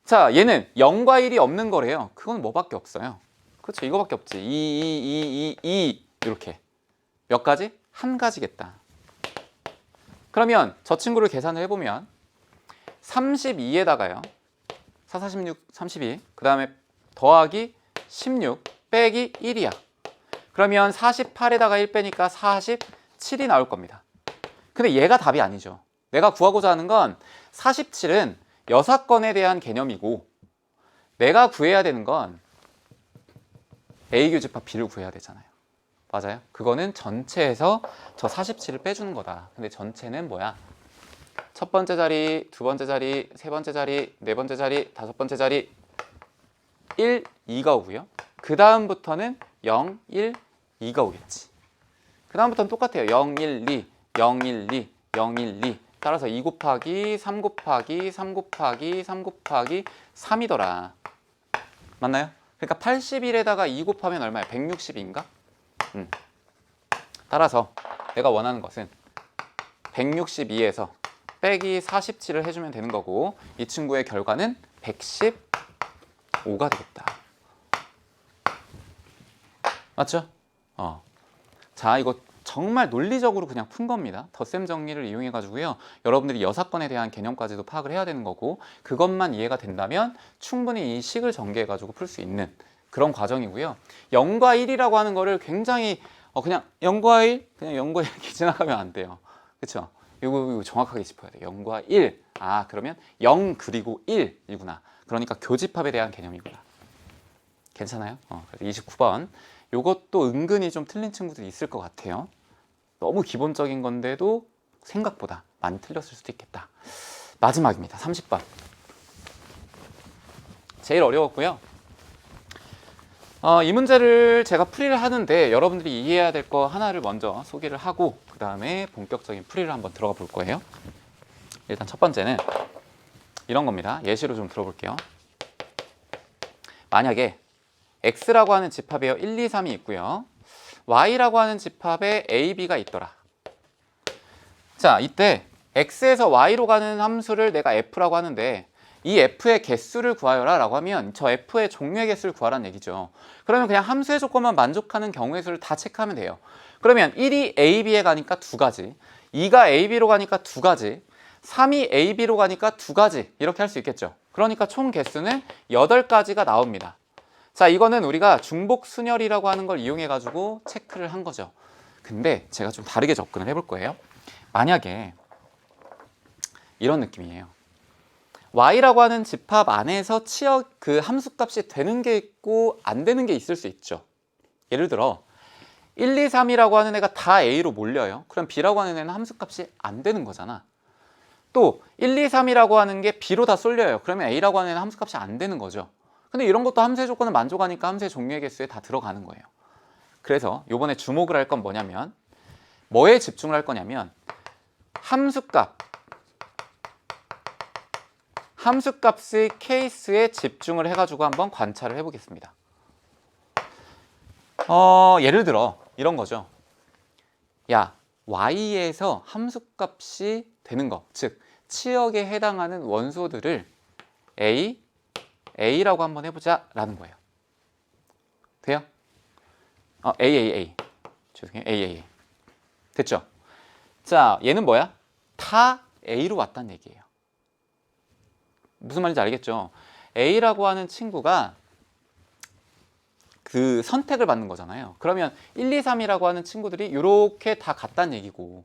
자, 얘는 0과 1이 없는 거래요. 그건 뭐밖에 없어요. 그렇죠. 이거밖에 없지. 2 이렇게. 몇 가지? 한 가지겠다. 그러면 저 친구를 계산을 해보면 32에다가요. 4, 46, 32. 그 다음에 더하기 16 빼기 1이야. 그러면 48에다가 1 빼니까 47이 나올 겁니다. 근데 얘가 답이 아니죠. 내가 구하고자 하는 건 47은 여사건에 대한 개념이고 내가 구해야 되는 건 A 교집합 B를 구해야 되잖아요. 맞아요? 그거는 전체에서 저 47을 빼주는 거다. 근데 전체는 뭐야? 첫 번째 자리, 두 번째 자리, 세 번째 자리, 네 번째 자리, 다섯 번째 자리 1, 2가 오고요. 그 다음부터는 0, 1, 2가 오겠지. 그 다음부터는 똑같아요. 0, 1, 2, 0, 1, 2, 0, 1, 2. 따라서 2 곱하기 3 곱하기 3 곱하기 3 곱하기 3이더라. 맞나요? 그러니까 81에다가 2 곱하면 얼마야? 160인가? 따라서 내가 원하는 것은 162에서 빼기 47을 해주면 되는 거고, 이 친구의 결과는 115가 되겠다. 맞죠? 자, 이거 정말 논리적으로 그냥 푼 겁니다. 덧셈 정리를 이용해 가지고요, 여러분들이 여사건에 대한 개념까지도 파악을 해야 되는 거고, 그것만 이해가 된다면 충분히 이 식을 전개해 가지고 풀 수 있는 그런 과정이고요. 0과 1이라고 하는 거를 굉장히 그냥 0과 1, 그냥 0과 1 이렇게 지나가면 안 돼요. 그렇죠? 이거 정확하게 짚어야 돼요. 0과 1. 아, 그러면 0 그리고 1이구나. 그러니까 교집합에 대한 개념이구나. 괜찮아요? 그래서 29번. 요것도 은근히 좀 틀린 친구들이 있을 것 같아요. 너무 기본적인 건데도 생각보다 많이 틀렸을 수도 있겠다. 마지막입니다. 30번. 제일 어려웠고요. 이 문제를 제가 풀이를 하는데 여러분들이 이해해야 될 거 하나를 먼저 소개를 하고 그 다음에 본격적인 풀이를 한번 들어가 볼 거예요. 일단 첫 번째는 이런 겁니다. 예시로 좀 들어볼게요. 만약에 X라고 하는 집합에 1, 2, 3이 있고요. Y라고 하는 집합에 A, B가 있더라. 자, 이때 X에서 Y로 가는 함수를 내가 F라고 하는데, 이 F의 개수를 구하여라 라고 하면 저 F의 종류의 개수를 구하라는 얘기죠. 그러면 그냥 함수의 조건만 만족하는 경우의 수를 다 체크하면 돼요. 그러면 1이 A, B에 가니까 2가지, 2가 A, B로 가니까 2가지, 3이 A, B로 가니까 2가지, 이렇게 할 수 있겠죠. 그러니까 총 개수는 8가지가 나옵니다. 자, 이거는 우리가 중복 순열이라고 하는 걸 이용해 가지고 체크를 한 거죠. 근데 제가 좀 다르게 접근을 해볼 거예요. 만약에 이런 느낌이에요. Y라고 하는 집합 안에서 치역 그 함수값이 되는 게 있고 안 되는 게 있을 수 있죠. 예를 들어 1, 2, 3이라고 하는 애가 다 A로 몰려요. 그럼 B라고 하는 애는 함수값이 안 되는 거잖아. 또 1, 2, 3이라고 하는 게 B로 다 쏠려요. 그러면 A라고 하는 애는 함수값이 안 되는 거죠. 근데 이런 것도 함수의 조건을 만족하니까 함수의 종류의 개수에 다 들어가는 거예요. 그래서 이번에 주목을 할 건 뭐냐면, 뭐에 집중을 할 거냐면 함수값의 케이스에 집중을 해가지고 한번 관찰을 해보겠습니다. 예를 들어 이런 거죠. 야, Y에서 함수값이 되는 거, 즉 치역에 해당하는 원소들을 A라고 한번 해보자 라는 거예요. 돼요? A. 죄송해요. A. 됐죠? 자, 얘는 뭐야? 다 A로 왔다는 얘기예요. 무슨 말인지 알겠죠? A라고 하는 친구가 그 선택을 받는 거잖아요. 그러면 1, 2, 3이라고 하는 친구들이 이렇게 다 같다는 얘기고,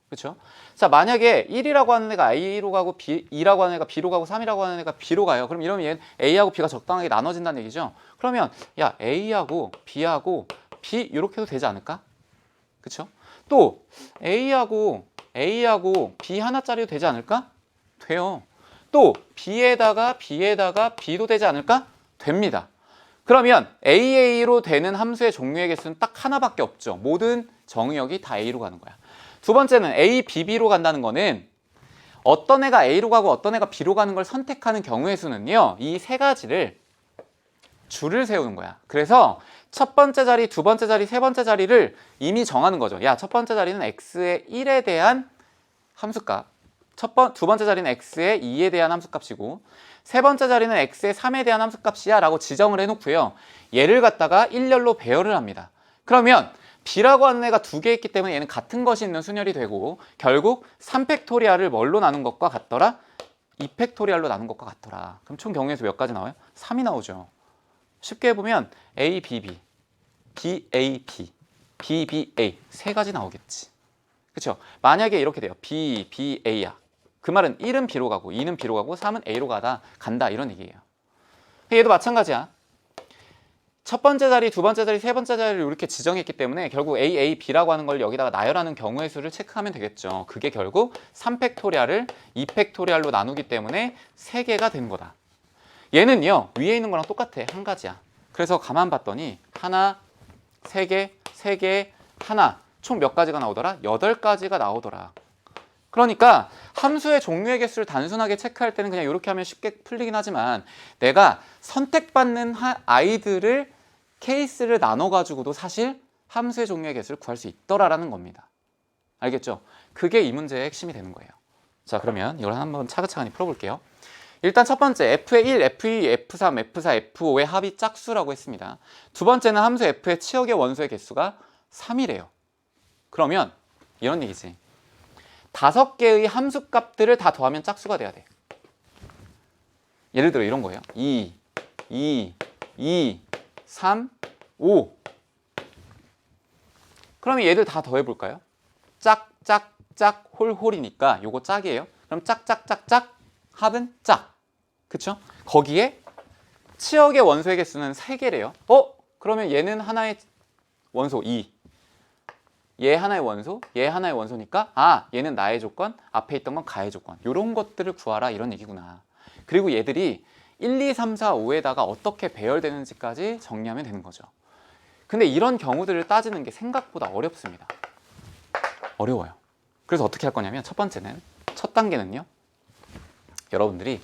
그렇죠? 자, 만약에 1이라고 하는 애가 A로 가고 2라고 하는 애가 B로 가고 3이라고 하는 애가 B로 가요. 그럼 이러면 얘는 A하고 B가 적당하게 나눠진다는 얘기죠. 그러면 야, A하고 B하고 B 이렇게 해도 되지 않을까? 그렇죠? 또 A하고 B 하나짜리도 되지 않을까? 돼요. 또 B에다가 B도 되지 않을까? 됩니다. 그러면 AA로 되는 함수의 종류의 개수는 딱 하나밖에 없죠. 모든 정의역이 다 A로 가는 거야. 두 번째는 A, B로 간다는 거는 어떤 애가 A로 가고 어떤 애가 B로 가는 걸 선택하는 경우의 수는요, 이 세 가지를 줄을 세우는 거야. 그래서 첫 번째 자리, 두 번째 자리, 세 번째 자리를 이미 정하는 거죠. 야, 첫 번째 자리는 X의 1에 대한 함수값, 두 번째 자리는 X의 2에 대한 함수값이고, 세 번째 자리는 X의 3에 대한 함수값이야 라고 지정을 해놓고요, 얘를 갖다가 일렬로 배열을 합니다. 그러면 B라고 하는 애가 두 개 있기 때문에 얘는 같은 것이 있는 순열이 되고, 결국 3팩토리알을 뭘로 나눈 것과 같더라? 2팩토리알로 나눈 것과 같더라. 그럼 총 경우의 수 몇 가지 나와요? 3이 나오죠. 쉽게 해보면 A, B, B, B, A, B, B, B, A 세 가지 나오겠지. 그렇죠? 만약에 이렇게 돼요. B, B, A야. 그 말은 1은 B로 가고 2는 B로 가고 3은 A로 간다 이런 얘기예요. 얘도 마찬가지야. 첫 번째 자리, 두 번째 자리, 세 번째 자리를 이렇게 지정했기 때문에 결국 A, B라고 하는 걸 여기다가 나열하는 경우의 수를 체크하면 되겠죠. 그게 결국 3팩토리알을 2팩토리알로 나누기 때문에 3개가 된 거다. 얘는요, 위에 있는 거랑 똑같아. 한 가지야. 그래서 가만 봤더니 하나, 3개, 3개, 하나, 총 몇 가지가 나오더라? 8가지가 나오더라. 그러니까 함수의 종류의 개수를 단순하게 체크할 때는 그냥 이렇게 하면 쉽게 풀리긴 하지만 내가 선택받는 아이들을 케이스를 나눠가지고도 사실 함수의 종류의 개수를 구할 수 있더라라는 겁니다. 알겠죠? 그게 이 문제의 핵심이 되는 거예요. 자, 그러면 이걸 한번 차근차근히 풀어볼게요. 일단 첫 번째 F의 1, F2, F3, F4, F5의 합이 짝수라고 했습니다. 두 번째는 함수 F의 치역의 원소의 개수가 3이래요. 그러면 이런 얘기지. 5개의 함수 값들을 다 더하면 짝수가 돼야 돼. 예를 들어 이런 거예요. 2, 3, 5. 그러면 얘들 다 더해볼까요? 짝, 짝, 짝, 홀홀이니까 요거 짝이에요. 그럼 짝, 짝, 짝, 짝, 합은 짝. 그쵸? 거기에 치역의 원소의 개수는 3개래요. 그러면 얘는 하나의 원소 2. 얘 하나의 원소, 얘 하나의 원소니까 얘는 나의 조건, 앞에 있던 건 가의 조건. 요런 것들을 구하라 이런 얘기구나. 그리고 얘들이 1, 2, 3, 4, 5에다가 어떻게 배열되는지까지 정리하면 되는 거죠. 근데 이런 경우들을 따지는 게 생각보다 어렵습니다. 어려워요. 그래서 어떻게 할 거냐면 첫 번째는, 첫 단계는요. 여러분들이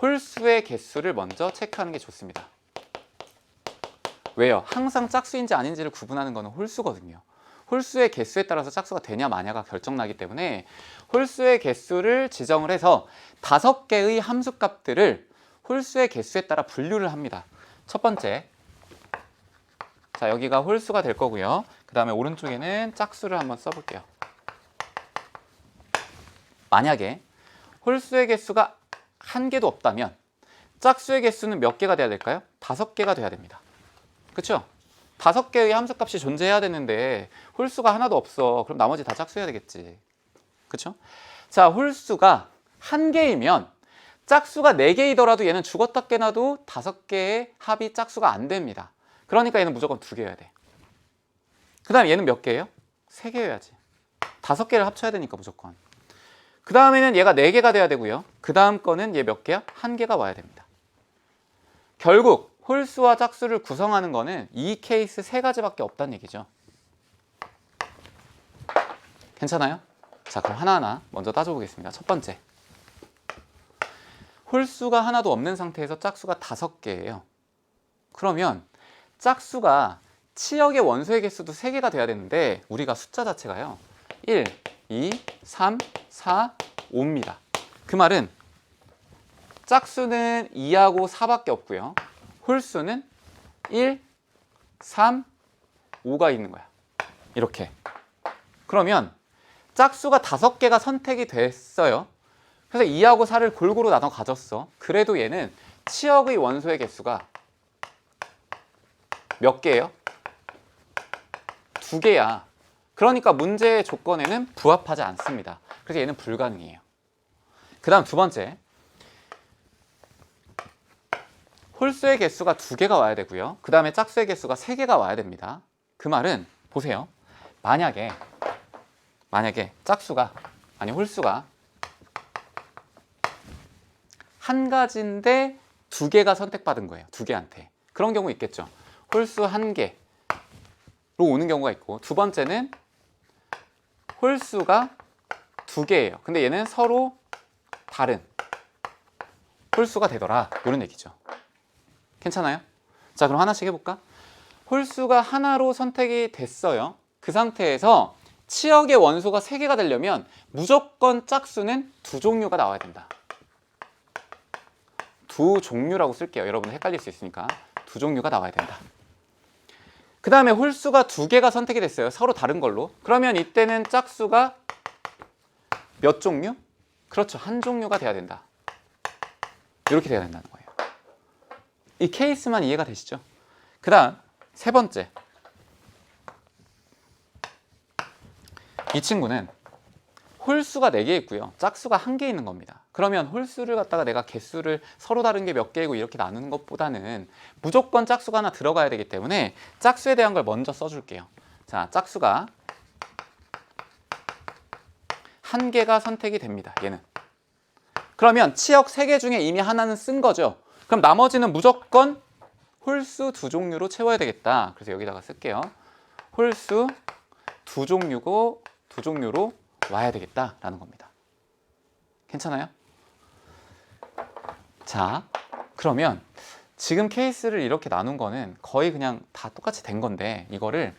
홀수의 개수를 먼저 체크하는 게 좋습니다. 왜요? 항상 짝수인지 아닌지를 구분하는 거는 홀수거든요. 홀수의 개수에 따라서 짝수가 되냐 마냐가 결정나기 때문에 홀수의 개수를 지정을 해서 5개의 함수값들을 홀수의 개수에 따라 분류를 합니다. 첫 번째, 자 여기가 홀수가 될 거고요. 그 다음에 오른쪽에는 짝수를 한번 써볼게요. 만약에 홀수의 개수가 한 개도 없다면 짝수의 개수는 몇 개가 돼야 될까요? 5개가 돼야 됩니다. 그렇죠? 5개의 함수값이 존재해야 되는데 홀수가 하나도 없어. 그럼 나머지 다 짝수해야 되겠지. 그렇죠? 자, 홀수가 한 개이면 짝수가 4개이더라도 얘는 죽었다 깨나도 5개의 합이 짝수가 안 됩니다. 그러니까 얘는 무조건 2개여야 돼. 그 다음에 얘는 몇 개예요? 3개여야지. 5개를 합쳐야 되니까 무조건. 그 다음에는 얘가 4개가 돼야 되고요. 그 다음 거는 얘 몇 개야? 1개가 와야 됩니다. 결국 홀수와 짝수를 구성하는 거는 이 케이스 3가지밖에 없다는 얘기죠. 괜찮아요? 자, 그럼 하나하나 먼저 따져보겠습니다. 첫 번째, 홀수가 하나도 없는 상태에서 짝수가 5개예요. 그러면 짝수가 치역의 원소의 개수도 3개가 돼야 되는데 우리가 숫자 자체가요 1, 2, 3, 4, 5입니다. 그 말은 짝수는 2하고 4밖에 없고요. 홀수는 1, 3, 5가 있는 거야. 이렇게. 그러면 짝수가 5개가 선택이 됐어요. 그래서 2하고 4를 골고루 나눠 가졌어. 그래도 얘는 치역의 원소의 개수가 몇 개예요? 2개야. 그러니까 문제의 조건에는 부합하지 않습니다. 그래서 얘는 불가능해요. 그 다음 두 번째, 홀수의 개수가 2개가 와야 되고요. 그 다음에 짝수의 개수가 3개가 와야 됩니다. 그 말은 보세요. 만약에 짝수가 아니 홀수가 한 가지인데 2개가 선택받은 거예요. 2개한테. 그런 경우 있겠죠. 홀수 1개로 오는 경우가 있고, 두 번째는 홀수가 2개예요. 근데 얘는 서로 다른 홀수가 되더라. 이런 얘기죠. 괜찮아요? 자, 그럼 하나씩 해볼까? 홀수가 하나로 선택이 됐어요. 그 상태에서 치역의 원소가 3개가 되려면 무조건 짝수는 2종류가 나와야 된다. 2종류라고 쓸게요. 여러분 헷갈릴 수 있으니까 2종류가 나와야 된다. 그 다음에 홀수가 2개가 선택이 됐어요. 서로 다른 걸로. 그러면 이때는 짝수가 몇 종류? 그렇죠. 한 종류가 돼야 된다. 이렇게 돼야 된다는 거예요. 이 케이스만 이해가 되시죠? 그 다음 세 번째, 이 친구는 홀수가 4개 있고요. 짝수가 1개 있는 겁니다. 그러면 홀수를 갖다가 내가 개수를 서로 다른 게 몇 개이고 이렇게 나누는 것보다는 무조건 짝수가 하나 들어가야 되기 때문에 짝수에 대한 걸 먼저 써줄게요. 자, 짝수가 1개가 선택이 됩니다. 얘는. 그러면 치역 3개 중에 이미 하나는 쓴 거죠. 그럼 나머지는 무조건 홀수 2종류로 채워야 되겠다. 그래서 여기다가 쓸게요. 홀수 두 종류로 와야 되겠다라는 겁니다. 괜찮아요? 자, 그러면 지금 케이스를 이렇게 나눈 거는 거의 그냥 다 똑같이 된 건데 이거를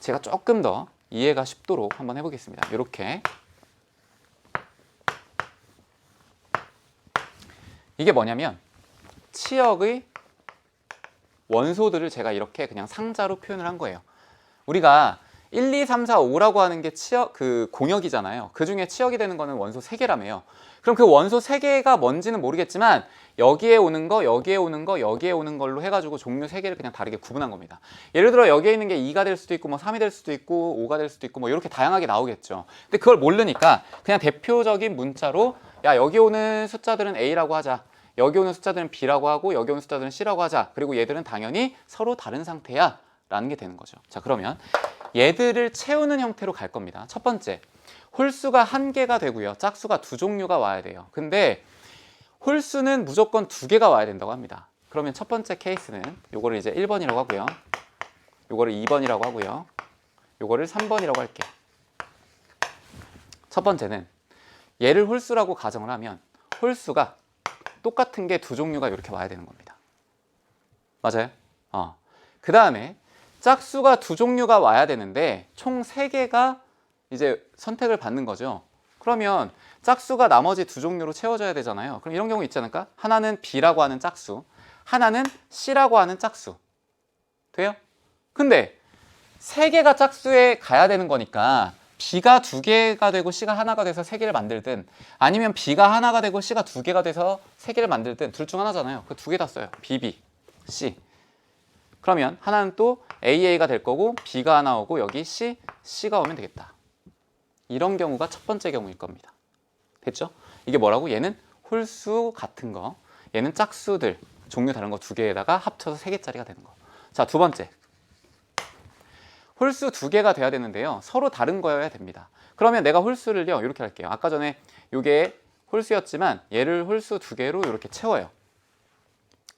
제가 조금 더 이해가 쉽도록 한번 해보겠습니다. 이렇게 이게 뭐냐면 치역의 원소들을 제가 이렇게 그냥 상자로 표현을 한 거예요. 우리가 1, 2, 3, 4, 5라고 하는 게 치역, 공역이잖아요. 그 중에 치역이 되는 거는 원소 3개라며요. 그럼 그 원소 3개가 뭔지는 모르겠지만 여기에 오는 거, 여기에 오는 거, 여기에 오는 걸로 해가지고 종류 3개를 그냥 다르게 구분한 겁니다. 예를 들어 여기에 있는 게 2가 될 수도 있고 뭐 3이 될 수도 있고 5가 될 수도 있고 뭐 이렇게 다양하게 나오겠죠. 근데 그걸 모르니까 그냥 대표적인 문자로 야, 여기 오는 숫자들은 A라고 하자. 여기 오는 숫자들은 B라고 하고 여기 오는 숫자들은 C라고 하자. 그리고 얘들은 당연히 서로 다른 상태야 라는 게 되는 거죠. 자, 그러면 얘들을 채우는 형태로 갈 겁니다. 첫 번째, 홀수가 1개가 되고요. 짝수가 2종류가 와야 돼요. 근데 홀수는 무조건 2개가 와야 된다고 합니다. 그러면 첫 번째 케이스는 요거를 이제 1번이라고 하고요. 요거를 2번이라고 하고요. 요거를 3번이라고 할게. 첫 번째는 얘를 홀수라고 가정을 하면 홀수가 똑같은 게 2종류가 이렇게 와야 되는 겁니다. 맞아요? 그 다음에 짝수가 2종류가 와야 되는데 총 3개가 이제 선택을 받는 거죠. 그러면 짝수가 나머지 2종류로 채워져야 되잖아요. 그럼 이런 경우 있지 않을까? 하나는 B라고 하는 짝수, 하나는 C라고 하는 짝수. 돼요? 근데 3개가 짝수에 가야 되는 거니까 B가 2개가 되고 C가 하나가 돼서 3개를 만들든 아니면 B가 하나가 되고 C가 2개가 돼서 3개를 만들든 둘 중 하나잖아요. 그 2개 다 써요. BB, C. 그러면 하나는 또 AA가 될 거고 B가 하나 오고 여기 C가 오면 되겠다. 이런 경우가 첫 번째 경우일 겁니다. 됐죠? 이게 뭐라고? 얘는 홀수 같은 거, 얘는 짝수들 종류 다른 거 2개에다가 합쳐서 3개짜리가 되는 거. 자, 두 번째. 홀수 2개가 돼야 되는데요. 서로 다른 거여야 됩니다. 그러면 내가 홀수를요 이렇게 할게요. 아까 전에 이게 홀수였지만 얘를 홀수 2개로 이렇게 채워요.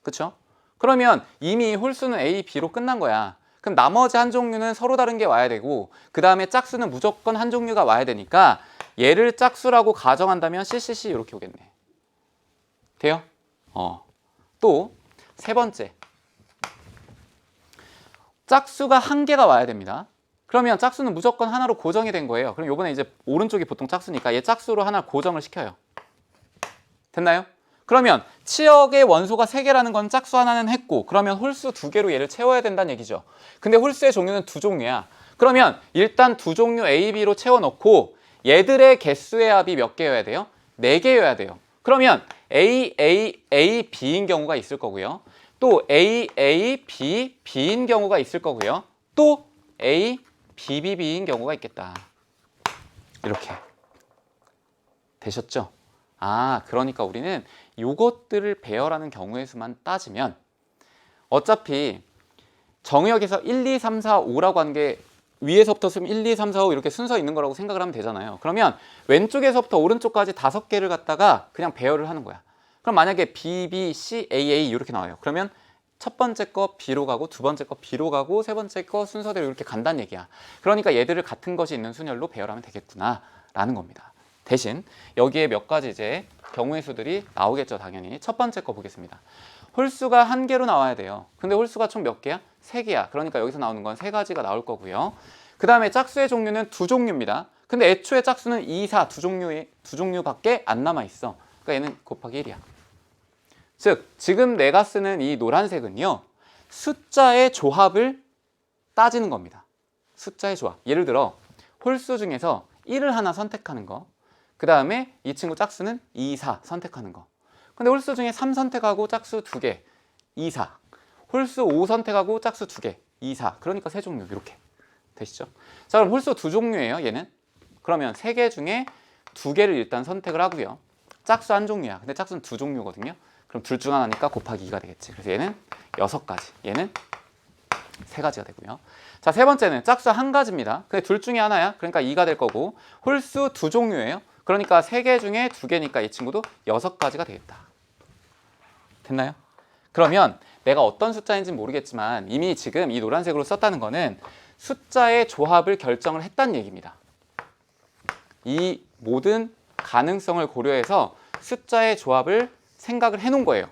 그쵸? 그러면 이미 홀수는 A, B로 끝난 거야. 그럼 나머지 한 종류는 서로 다른 게 와야 되고 그 다음에 짝수는 무조건 한 종류가 와야 되니까 얘를 짝수라고 가정한다면 CCC 이렇게 오겠네. 돼요? 또 세 번째. 짝수가 1개가 와야 됩니다. 그러면 짝수는 무조건 하나로 고정이 된 거예요. 그럼 요번에 이제 오른쪽이 보통 짝수니까 얘 짝수로 하나 고정을 시켜요. 됐나요? 그러면 치역의 원소가 3개라는 건 짝수 하나는 했고 그러면 홀수 2개로 얘를 채워야 된다는 얘기죠. 근데 홀수의 종류는 2종류야. 그러면 일단 2종류 A, B로 채워놓고 얘들의 개수의 합이 몇 개여야 돼요? 4개여야 돼요. 그러면 A, B인 경우가 있을 거고요. 또 A, B, B인 경우가 있을 거고요. 또 A, B인 경우가 있겠다. 이렇게 되셨죠? 그러니까 우리는 요것들을 배열하는 경우의 수만 따지면 어차피 정의역에서 1, 2, 3, 4, 5라고 하는 게 위에서부터 쓰면 1, 2, 3, 4, 5 이렇게 순서 있는 거라고 생각을 하면 되잖아요. 그러면 왼쪽에서부터 오른쪽까지 5개를 갖다가 그냥 배열을 하는 거야. 그럼 만약에 B, B, C, A 이렇게 나와요. 그러면 첫 번째 거 B로 가고 두 번째 거 B로 가고 세 번째 거 순서대로 이렇게 간다는 얘기야. 그러니까 얘들을 같은 것이 있는 순열로 배열하면 되겠구나 라는 겁니다. 대신 여기에 몇 가지 이제 경우의 수들이 나오겠죠. 당연히 첫 번째 거 보겠습니다. 홀수가 1개로 나와야 돼요. 근데 홀수가 총 몇 개야? 3개야. 그러니까 여기서 나오는 건 3가지가 나올 거고요. 그 다음에 짝수의 종류는 2종류입니다. 근데 애초에 짝수는 2, 4 두 종류밖에 안 남아 있어. 그러니까 얘는 곱하기 1이야. 즉 지금 내가 쓰는 이 노란색은요 숫자의 조합을 따지는 겁니다. 숫자의 조합. 예를 들어 홀수 중에서 1을 하나 선택하는 거, 그 다음에 이 친구 짝수는 2, 4 선택하는 거. 근데 홀수 중에 3 선택하고 짝수 2개, 2, 4. 홀수 5 선택하고 짝수 2개, 2, 4. 그러니까 세 종류 이렇게 되시죠? 자, 그럼 홀수 2종류예요 얘는. 그러면 3개 중에 2개를 일단 선택을 하고요. 짝수 한 종류야. 근데 짝수는 2종류거든요. 그럼 둘 중 하나니까 곱하기 2가 되겠지. 그래서 얘는 6가지, 얘는 3가지가 되고요. 자, 세 번째는 짝수 1가지입니다. 근데 둘 중에 하나야. 그러니까 2가 될 거고 홀수 2종류예요. 그러니까 3개 중에 2개니까 이 친구도 6가지가 되겠다. 됐나요? 그러면 내가 어떤 숫자인지는 모르겠지만 이미 지금 이 노란색으로 썼다는 거는 숫자의 조합을 결정을 했다는 얘기입니다. 이 모든 가능성을 고려해서 숫자의 조합을 생각을 해놓은 거예요.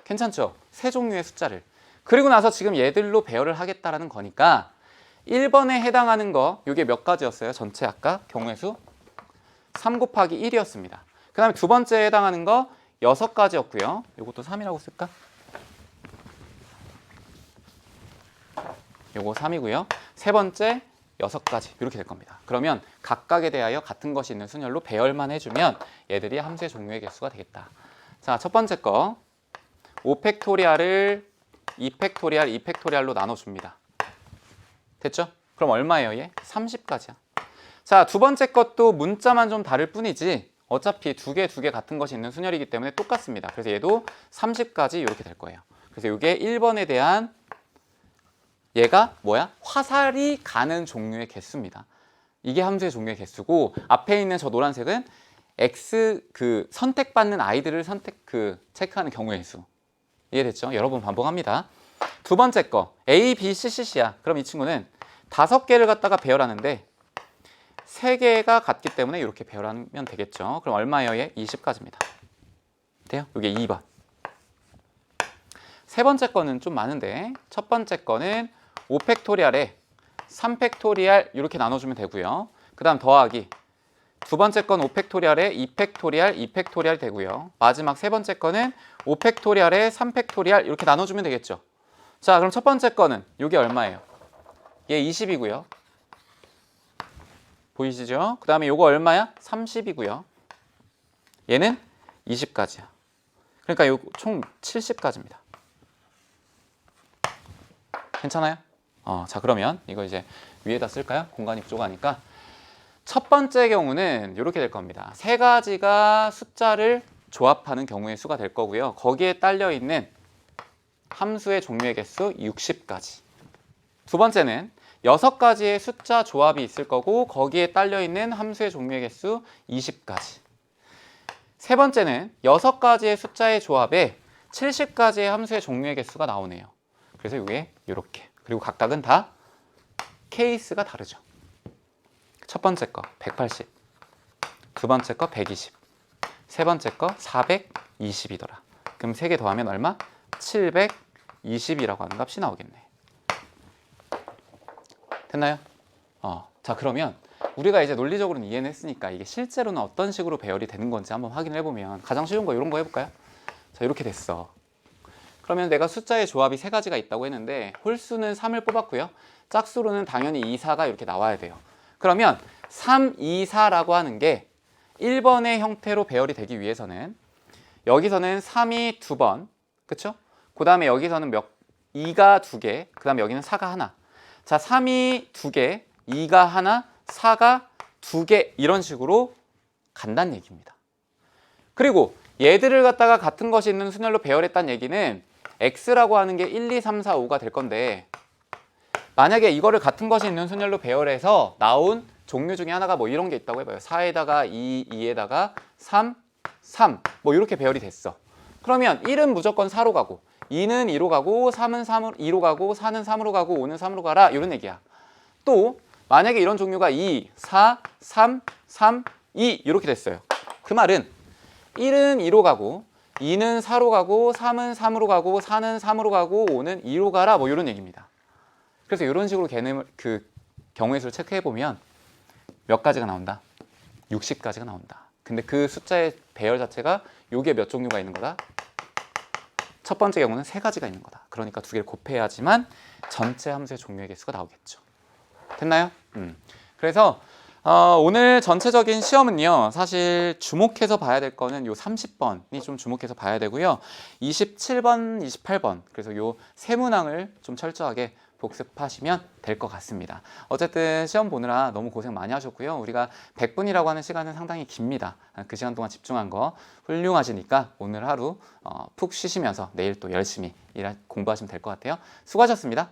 괜찮죠? 세 종류의 숫자를. 그리고 나서 지금 얘들로 배열을 하겠다라는 거니까 1번에 해당하는 거, 이게 몇 가지였어요? 전체 아까 경우의 수 3 곱하기 1이었습니다. 그 다음에 두 번째에 해당하는 거 6가지였고요. 이것도 3이라고 쓸까? 요거 3이고요. 세 번째 6가지 이렇게 될 겁니다. 그러면 각각에 대하여 같은 것이 있는 순열로 배열만 해주면 얘들이 함수의 종류의 개수가 되겠다. 자, 첫 번째 거 5팩토리알을 2팩토리알, 2팩토리알로 나눠줍니다. 됐죠? 그럼 얼마예요 얘? 30가지야. 자, 두 번째 것도 문자만 좀 다를 뿐이지 어차피 두 개 같은 것이 있는 순열이기 때문에 똑같습니다. 그래서 얘도 30가지 이렇게 될 거예요. 그래서 이게 1번에 대한 얘가 뭐야? 화살이 가는 종류의 개수입니다. 이게 함수의 종류의 개수고 앞에 있는 저 노란색은 X 선택받는 아이들을 체크하는 경우의 수. 이해됐죠? 여러 번 반복합니다. 두 번째 거 A, B, C, C야. 그럼 이 친구는 5개를 갖다가 배열하는데 3개가 같기 때문에 이렇게 배열하면 되겠죠. 그럼 얼마예요? 얘? 20가지입니다. 돼요? 이게 2번. 세 번째 거는 좀 많은데 첫 번째 거는 5팩토리알에 3팩토리알 이렇게 나눠주면 되고요. 그 다음 더하기 두 번째 건 5팩토리알에 2팩토리알, 2팩토리알 되고요. 마지막 세 번째 거는 5팩토리알에 3팩토리알 이렇게 나눠주면 되겠죠. 자, 그럼 첫 번째 거는 이게 얼마예요? 얘 20이고요. 보이시죠? 그 다음에 요거 얼마야? 30이고요. 얘는 20가지야. 그러니까 요 총 70가지입니다. 괜찮아요? 자, 그러면 이거 이제 위에다 쓸까요? 공간이 부족하니까. 첫 번째 경우는 이렇게 될 겁니다. 세 가지가 숫자를 조합하는 경우의 수가 될 거고요. 거기에 딸려 있는 함수의 종류의 개수 60가지. 두 번째는 6가지의 숫자 조합이 있을 거고 거기에 딸려 있는 함수의 종류의 개수 20가지. 세 번째는 6가지의 숫자의 조합에 70가지의 함수의 종류의 개수가 나오네요. 그래서 이게 이렇게. 그리고 각각은 다 케이스가 다르죠. 첫 번째 거 180, 두 번째 거 120, 세 번째 거 420이더라. 그럼 3개 더하면 얼마? 720이라고 하는 값이 나오겠네. 됐나요? 자, 그러면 우리가 이제 논리적으로는 이해는 했으니까 이게 실제로는 어떤 식으로 배열이 되는 건지 한번 확인을 해보면 가장 쉬운 거 이런 거 해볼까요? 자, 이렇게 됐어. 그러면 내가 숫자의 조합이 3가지가 있다고 했는데 홀수는 3을 뽑았고요. 짝수로는 당연히 2, 4가 이렇게 나와야 돼요. 그러면 3, 2, 4라고 하는 게 1번의 형태로 배열이 되기 위해서는 여기서는 3이 2번, 그쵸? 그 다음에 여기서는 2가 2개, 그 다음에 여기는 4가 하나. 자, 3이 2개, 2가 하나, 4가 2개 이런 식으로 간다는 얘기입니다. 그리고 얘들을 갖다가 같은 것이 있는 순열로 배열했다는 얘기는 X라고 하는 게 1, 2, 3, 4, 5가 될 건데 만약에 이거를 같은 것이 있는 순열로 배열해서 나온 종류 중에 하나가 뭐 이런 게 있다고 해봐요. 4에다가 2, 2에다가 3, 3 뭐 이렇게 배열이 됐어. 그러면 1은 무조건 4로 가고 2는 2로 가고 3은 2로 가고 4는 3으로 가고 5는 3으로 가라 이런 얘기야. 또 만약에 이런 종류가 2, 4, 3, 3, 2 이렇게 됐어요. 그 말은 1은 2로 가고 2는 4로 가고 3은 3으로 가고 4는 3으로 가고 5는 2로 가라 뭐 이런 얘기입니다. 그래서 이런 식으로 개념을 경우의 수를 체크해 보면 몇 가지가 나온다? 60가지가 나온다. 근데 그 숫자의 배열 자체가 요게 몇 종류가 있는 거다? 첫 번째 경우는 3가지가 있는 거다. 그러니까 2개를 곱해야지만 전체 함수의 종류의 개수가 나오겠죠. 됐나요? 그래서 오늘 전체적인 시험은요, 사실 주목해서 봐야 될 거는 요 30번이 좀 주목해서 봐야 되고요. 27번, 28번, 그래서 요 세 문항을 좀 철저하게 복습하시면 될 것 같습니다. 어쨌든 시험 보느라 너무 고생 많이 하셨고요. 우리가 100분이라고 하는 시간은 상당히 깁니다. 그 시간 동안 집중한 거 훌륭하시니까 오늘 하루 푹 쉬시면서 내일 또 열심히 공부하시면 될 것 같아요. 수고하셨습니다.